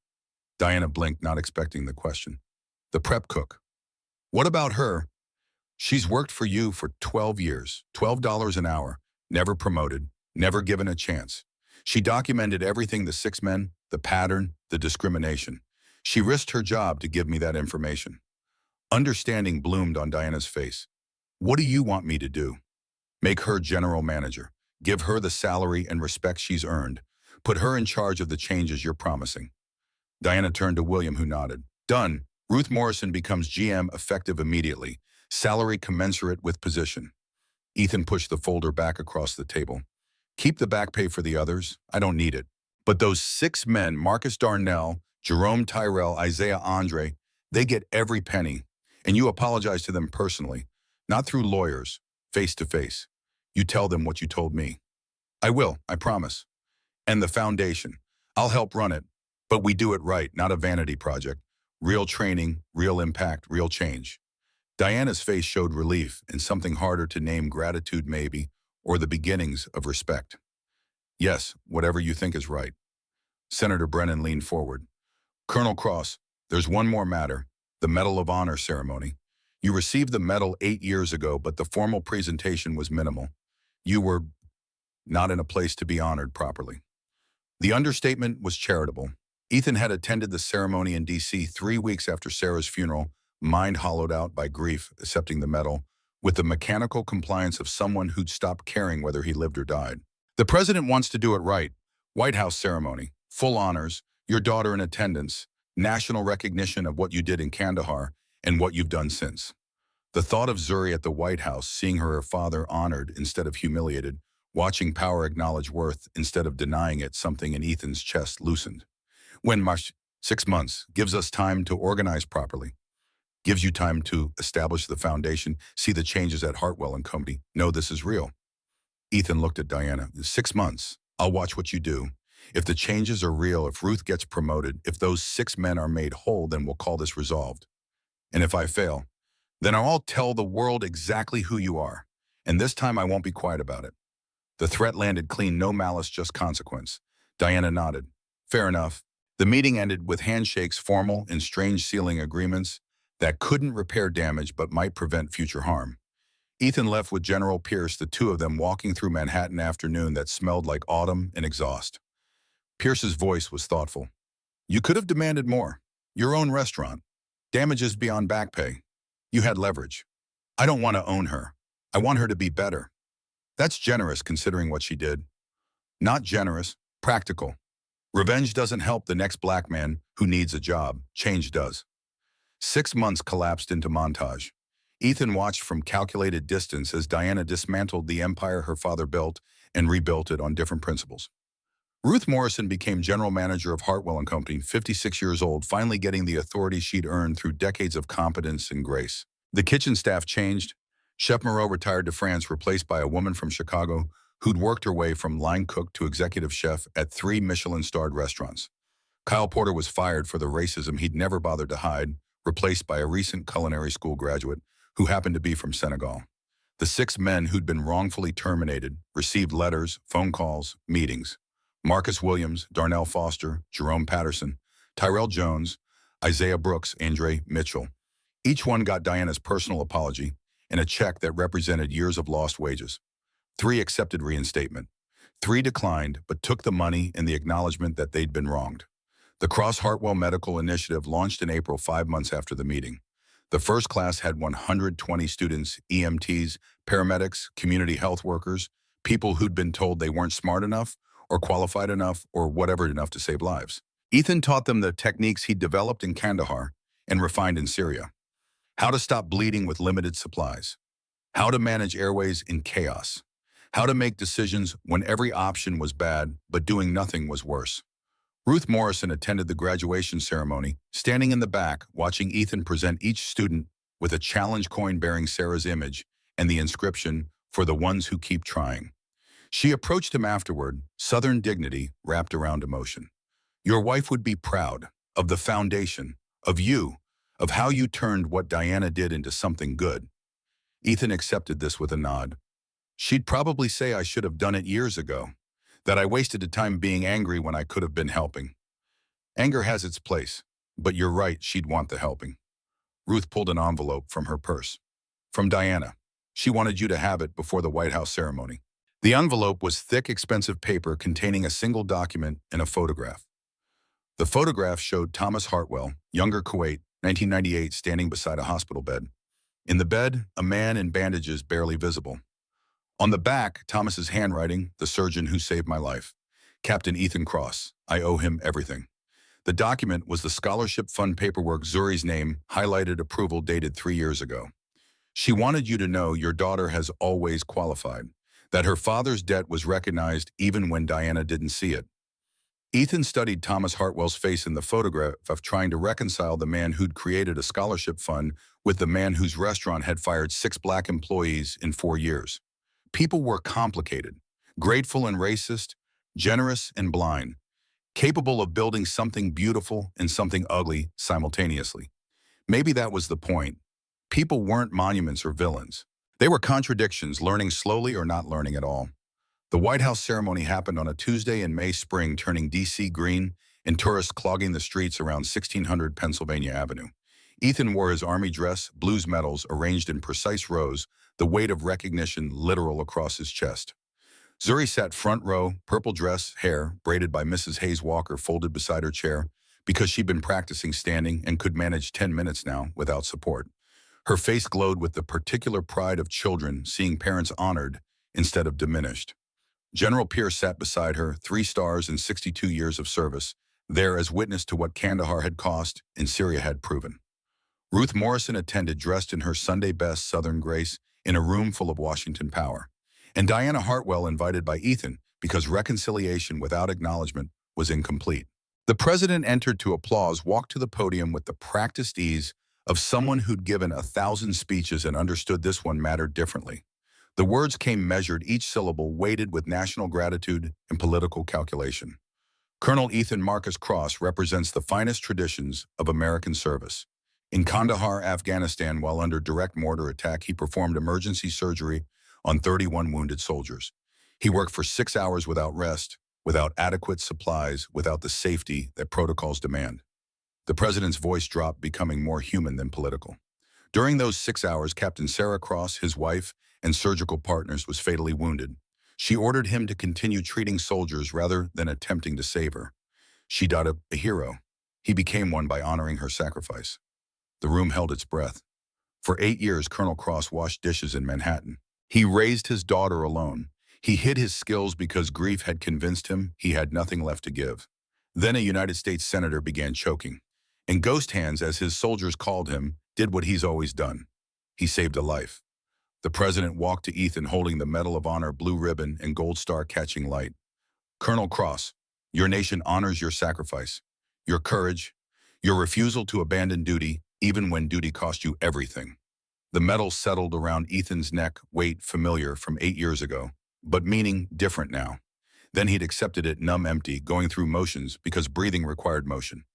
Diana blinked, not expecting the question. The prep cook. What about her? She's worked for you for 12 years, $12 an hour, never promoted, never given a chance. She documented everything, the 6 men, the pattern, the discrimination. She risked her job to give me that information. Understanding bloomed on Diana's face. What do you want me to do? Make her general manager. Give her the salary and respect she's earned. Put her in charge of the changes you're promising. Diana turned to William, who nodded. Done. Ruth Morrison becomes GM effective immediately. Salary commensurate with position. Ethan pushed the folder back across the table. Keep the back pay for the others. I don't need it. But those 6 men, Marcus Darnell, Jerome Tyrell, Isaiah Andre, they get every penny. And you apologize to them personally, not through lawyers, face to face. You tell them what you told me. I will, I promise. And the foundation. I'll help run it. But we do it right, not a vanity project. Real training, real impact, real change. Diana's face showed relief and something harder to name, gratitude maybe, or the beginnings of respect. Yes, whatever you think is right. Senator Brennan leaned forward. Colonel Cross, there's one more matter, the Medal of Honor ceremony. You received the medal 8 years ago, but the formal presentation was minimal. You were not in a place to be honored properly. The understatement was charitable. Ethan had attended the ceremony in D.C. 3 weeks after Sarah's funeral, mind hollowed out by grief, accepting the medal, with the mechanical compliance of someone who'd stopped caring whether he lived or died. The president wants to do it right. White House ceremony, full honors, your daughter in attendance, national recognition of what you did in Kandahar and what you've done since. The thought of Zuri at the White House, seeing her father honored instead of humiliated, watching power acknowledge worth instead of denying it, something in Ethan's chest loosened. When March, 6 months, gives us time to organize properly. Gives you time to establish the foundation, see the changes at Hartwell and Company. Know this is real. Ethan looked at Diana. 6 months. I'll watch what you do. If the changes are real, if Ruth gets promoted, if those 6 men are made whole, then we'll call this resolved. And if I fail, then I'll tell the world exactly who you are. And this time I won't be quiet about it. The threat landed clean, no malice, just consequence. Diana nodded. Fair enough. The meeting ended with handshakes, formal and strange sealing agreements that couldn't repair damage but might prevent future harm. Ethan left with General Pierce, the two of them walking through Manhattan afternoon that smelled like autumn and exhaust. Pierce's voice was thoughtful. You could have demanded more. Your own restaurant. Damages beyond back pay. You had leverage. I don't want to own her. I want her to be better. That's generous considering what she did. Not generous, practical. Revenge doesn't help the next black man who needs a job. Change does. 6 months collapsed into montage. Ethan watched from calculated distance as Diana dismantled the empire her father built and rebuilt it on different principles. Ruth Morrison became general manager of Hartwell and Company, 56 years old, finally getting the authority she'd earned through decades of competence and grace. The kitchen staff changed. Chef Moreau retired to France, replaced by a woman from Chicago who'd worked her way from line cook to executive chef at 3 Michelin-starred restaurants. Kyle Porter was fired for the racism he'd never bothered to hide, replaced by a recent culinary school graduate who happened to be from Senegal. The 6 men who'd been wrongfully terminated received letters, phone calls, meetings. Marcus Williams, Darnell Foster, Jerome Patterson, Tyrell Jones, Isaiah Brooks, Andre Mitchell. Each one got Diana's personal apology and a check that represented years of lost wages. 3 accepted reinstatement. 3 declined, but took the money and the acknowledgement that they'd been wronged. The Cross-Hartwell Medical Initiative launched in April 5 months after the meeting. The first class had 120 students, EMTs, paramedics, community health workers, people who'd been told they weren't smart enough or qualified enough or whatever enough to save lives. Ethan taught them the techniques he'd developed in Kandahar and refined in Syria. How to stop bleeding with limited supplies. How to manage airways in chaos. How to make decisions when every option was bad, but doing nothing was worse. Ruth Morrison attended the graduation ceremony, standing in the back, watching Ethan present each student with a challenge coin bearing Sarah's image and the inscription, "For the ones who keep trying." She approached him afterward, Southern dignity wrapped around emotion. "Your wife would be proud of the foundation, of you, of how you turned what Diana did into something good." Ethan accepted this with a nod. "She'd probably say I should have done it years ago, that I wasted the time being angry when I could have been helping. Anger has its place, but you're right, she'd want the helping." Ruth pulled an envelope from her purse. "From Diana. She wanted you to have it before the White House ceremony." The envelope was thick, expensive paper containing a single document and a photograph. The photograph showed Thomas Hartwell, younger Kuwait, 1998, standing beside a hospital bed. In the bed, a man in bandages barely visible. On the back, Thomas's handwriting, "The surgeon who saved my life. Captain Ethan Cross. I owe him everything." The document was the scholarship fund paperwork, Zuri's name, highlighted approval dated 3 years ago. "She wanted you to know your daughter has always qualified, that her father's debt was recognized even when Diana didn't see it." Ethan studied Thomas Hartwell's face in the photograph of trying to reconcile the man who'd created a scholarship fund with the man whose restaurant had fired 6 black employees in 4 years. People were complicated, grateful and racist, generous and blind, capable of building something beautiful and something ugly simultaneously. Maybe that was the point. People weren't monuments or villains. They were contradictions, learning slowly or not learning at all. The White House ceremony happened on a Tuesday in May spring, turning D.C. green and tourists clogging the streets around 1600 Pennsylvania Avenue. Ethan wore his army dress, blues medals arranged in precise rows, the weight of recognition literal across his chest. Zuri sat front row, purple dress, hair, braided by Mrs. Hayes Walker, folded beside her chair, because she'd been practicing standing and could manage 10 minutes now without support. Her face glowed with the particular pride of children seeing parents honored instead of diminished. General Pierce sat beside her, 3 stars and 62 years of service, there as witness to what Kandahar had cost and Syria had proven. Ruth Morrison attended dressed in her Sunday best Southern grace in a room full of Washington power. And Diana Hartwell invited by Ethan because reconciliation without acknowledgement was incomplete. The president entered to applause, walked to the podium with the practiced ease of someone who'd given 1,000 speeches and understood this one mattered differently. The words came measured, each syllable weighted with national gratitude and political calculation. Colonel Ethan Marcus Cross represents the finest traditions of American service. In Kandahar, Afghanistan, while under direct mortar attack, he performed emergency surgery on 31 wounded soldiers. He worked for 6 hours without rest, without adequate supplies, without the safety that protocols demand. The president's voice dropped, becoming more human than political. During those 6 hours, Captain Sarah Cross, his wife and surgical partners, was fatally wounded. She ordered him to continue treating soldiers rather than attempting to save her. She died a hero. He became one by honoring her sacrifice. The room held its breath. For 8 years, Colonel Cross washed dishes in Manhattan. He raised his daughter alone. He hid his skills because grief had convinced him he had nothing left to give. Then a United States senator began choking. And Ghost Hands, as his soldiers called him, did what he's always done. He saved a life. The president walked to Ethan holding the Medal of Honor, blue ribbon, and gold star catching light. "Colonel Cross, your nation honors your sacrifice, your courage, your refusal to abandon duty, even when duty cost you everything." The medal settled around Ethan's neck, weight familiar from 8 years ago, but meaning different now. Then he'd accepted it numb, empty, going through motions because breathing required motion.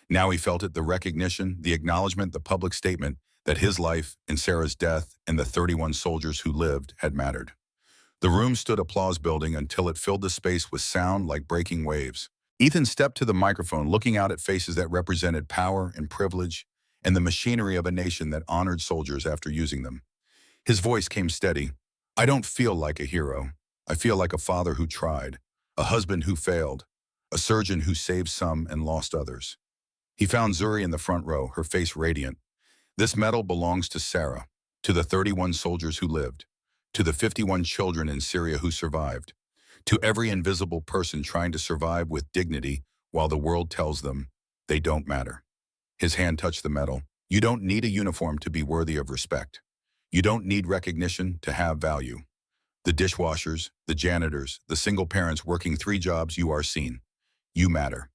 Now he felt it, the recognition, the acknowledgement, the public statement that his life and Sarah's death and the 31 soldiers who lived had mattered. The room stood applause building until it filled the space with sound like breaking waves. Ethan stepped to the microphone, looking out at faces that represented power and privilege and the machinery of a nation that honored soldiers after using them. His voice came steady. "I don't feel like a hero. I feel like a father who tried, a husband who failed, a surgeon who saved some and lost others. He found Zuri in the front row, her face radiant. This medal belongs to Sarah, to the 31 soldiers who lived, to the 51 children in Syria who survived, to every invisible person trying to survive with dignity while the world tells them they don't matter. His hand touched the medal. You don't need a uniform to be worthy of respect. You don't need recognition to have value. The dishwashers, the janitors, the single parents working 3 jobs, you are seen. You matter.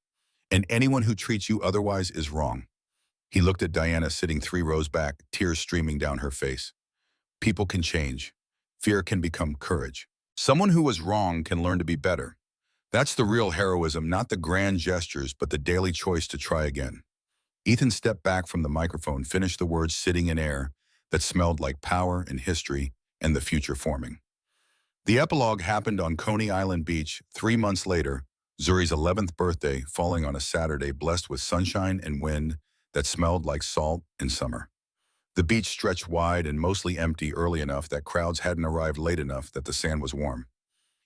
And anyone who treats you otherwise is wrong. He looked at Diana sitting 3 rows back, tears streaming down her face. People can change. Fear can become courage. Someone who was wrong can learn to be better. That's the real heroism, not the grand gestures, but the daily choice to try again. Ethan stepped back from the microphone, finished the words sitting in air that smelled like power and history and the future forming. The epilogue happened on Coney Island Beach 3 months later, Zuri's 11th birthday falling on a Saturday blessed with sunshine and wind that smelled like salt in summer. The beach stretched wide and mostly empty early enough that crowds hadn't arrived late enough that the sand was warm.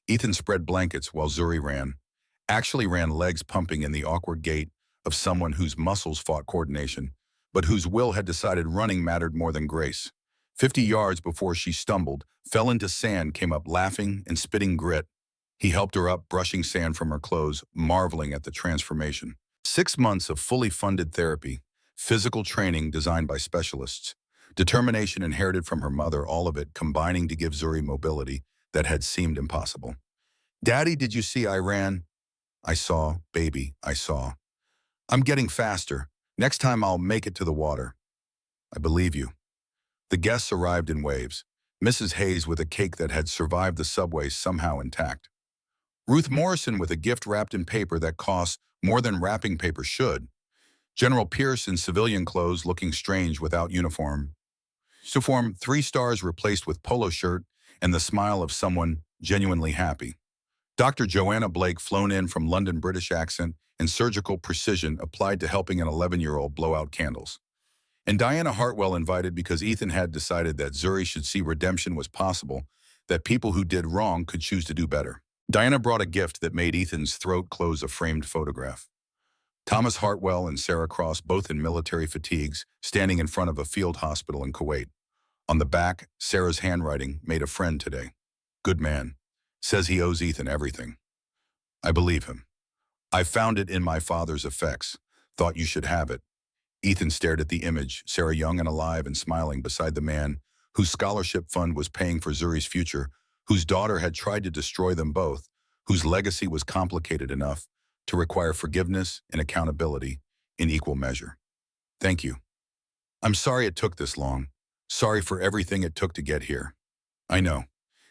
Ethan spread blankets while Zuri ran legs pumping in the awkward gait of someone whose muscles fought coordination, but whose will had decided running mattered more than grace. 50 yards before she stumbled, fell into sand, came up laughing and spitting grit. He helped her up, brushing sand from her clothes, marveling at the transformation. 6 months of fully funded therapy, physical training designed by specialists, determination inherited from her mother, all of it combining to give Zuri mobility that had seemed impossible. Daddy, did you see I ran? I saw, baby, I saw. I'm getting faster. Next time I'll make it to the water. I believe you. The guests arrived in waves. Mrs. Hayes with a cake that had survived the subway somehow intact. Ruth Morrison with a gift wrapped in paper that costs more than wrapping paper should. General Pierce in civilian clothes looking strange without uniform. To form 3 stars replaced with polo shirt and the smile of someone genuinely happy. Dr. Joanna Blake flown in from London, British accent and surgical precision applied to helping an 11-year-old blow out candles. And Diana Hartwell invited because Ethan had decided that Zuri should see redemption was possible, that people who did wrong could choose to do better. Diana brought a gift that made Ethan's throat close, a framed photograph. Thomas Hartwell and Sarah Cross, both in military fatigues, standing in front of a field hospital in Kuwait. On the back, Sarah's handwriting, made a friend today. Good man. Says he owes Ethan everything. I believe him. I found it in my father's effects. Thought you should have it. Ethan stared at the image, Sarah young and alive and smiling beside the man whose scholarship fund was paying for Zuri's future, whose daughter had tried to destroy them both, whose legacy was complicated enough to require forgiveness and accountability in equal measure. Thank you. I'm sorry it took this long. Sorry for everything it took to get here. I know.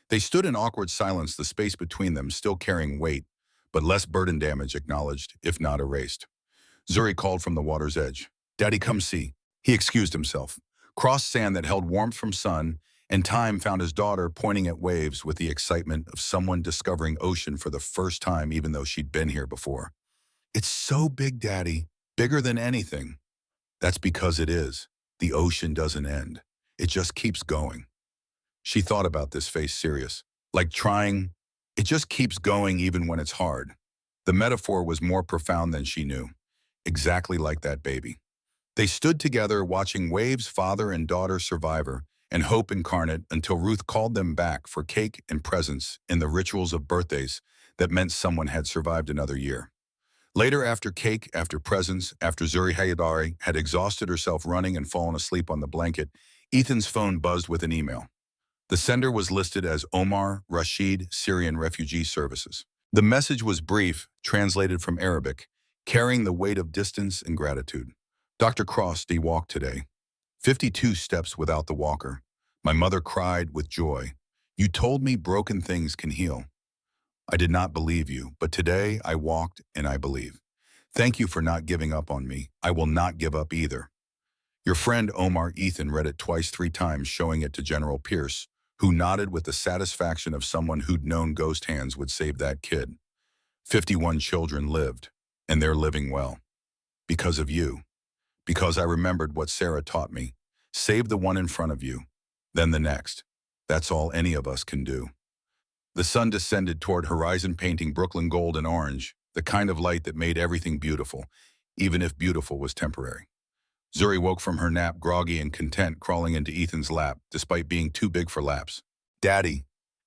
They stood in awkward silence, the space between them still carrying weight, but less burden damage acknowledged, if not erased. Zuri called from the water's edge. Daddy, come see. He excused himself. Crossed sand that held warmth from sun, and time found his daughter pointing at waves with the excitement of someone discovering ocean for the first time, even though she'd been here before. It's so big, Daddy. Bigger than anything. That's because it is. The ocean doesn't end. It just keeps going. She thought about this, face serious. Like trying, it just keeps going even when it's hard. The metaphor was more profound than she knew. Exactly like that baby. They stood together watching waves, father and daughter survivor, and hope incarnate until Ruth called them back for cake and presents in the rituals of birthdays that meant someone had survived another year. Later, after cake, after presents, after Zuri Hayadari had exhausted herself running and fallen asleep on the blanket, Ethan's phone buzzed with an email. The sender was listed as Omar Rashid, Syrian Refugee Services. The message was brief, translated from Arabic, carrying the weight of distance and gratitude. Dr. Cross walked today. 52 steps without the walker. My mother cried with joy. You told me broken things can heal. I did not believe you, but today I walked and I believe. Thank you for not giving up on me. I will not give up either. Your friend Omar. Ethan read it twice, 3 times, showing it to General Pierce, who nodded with the satisfaction of someone who'd known ghost hands would save that kid. 51 children lived, and they're living well. Because of you. Because I remembered what Sarah taught me. Save the one in front of you, then the next. That's all any of us can do. The sun descended toward horizon, painting Brooklyn gold and orange, the kind of light that made everything beautiful, even if beautiful was temporary. Zuri woke from her nap groggy and content, crawling into Ethan's lap, despite being too big for laps. Daddy.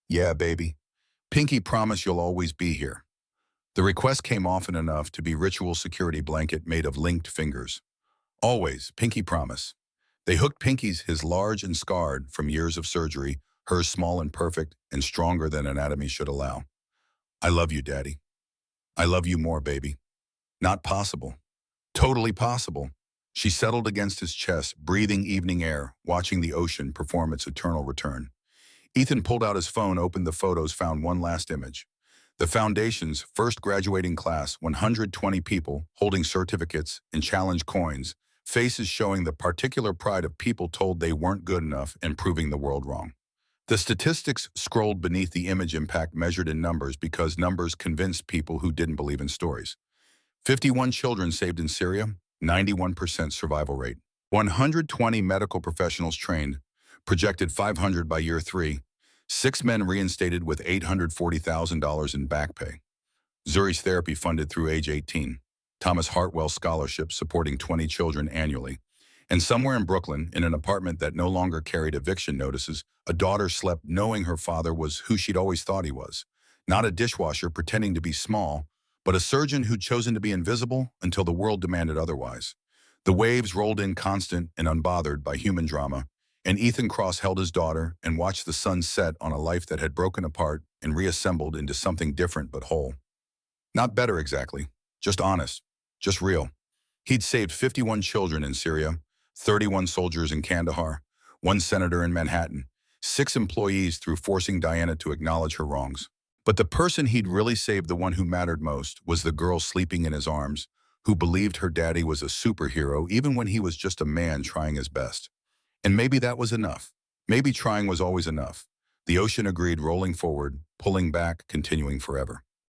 Yeah, baby. Pinky promise you'll always be here. The request came often enough to be ritual security blanket made of linked fingers. Always, Pinky promise. They hooked Pinky's, his large and scarred from years of surgery, hers small and perfect and stronger than anatomy should allow. I love you, Daddy. I love you more, baby. Not possible. Totally possible. She settled against his chest, breathing evening air, watching the ocean perform its eternal return. Ethan pulled out his phone, opened the photos, found one last image. The Foundation's first graduating class, 120 people holding certificates and challenge coins, faces showing the particular pride of people told they weren't good enough and proving the world wrong. The statistics scrolled beneath the image, impact measured in numbers because numbers convinced people who didn't believe in stories. 51 children saved in Syria, 91% survival rate. 120 medical professionals trained, projected 500 by year 3. 6 men reinstated with $840,000 in back pay. Zuri's therapy funded through age 18. Thomas Hartwell scholarship supporting 20 children annually. And somewhere in Brooklyn, in an apartment that no longer carried eviction notices, a daughter slept knowing her father was who she'd always thought he was. Not a dishwasher pretending to be small, but a surgeon who'd chosen to be invisible until the world demanded otherwise. The waves rolled in constant and unbothered by human drama, and Ethan Cross held his daughter and watched the sun set on a life that had broken apart and reassembled into something different but whole. Not better exactly, just honest, just real. He'd saved 51 children in Syria, 31 soldiers in Kandahar, 1 senator in Manhattan, 6 employees through forcing Diana to acknowledge her wrongs. But the person he'd really saved, the one who mattered most, was the girl sleeping in his arms, who believed her daddy was a superhero even when he was just a man trying his best. And maybe that was enough. Maybe trying was always enough. The ocean agreed, rolling forward, pulling back, continuing forever.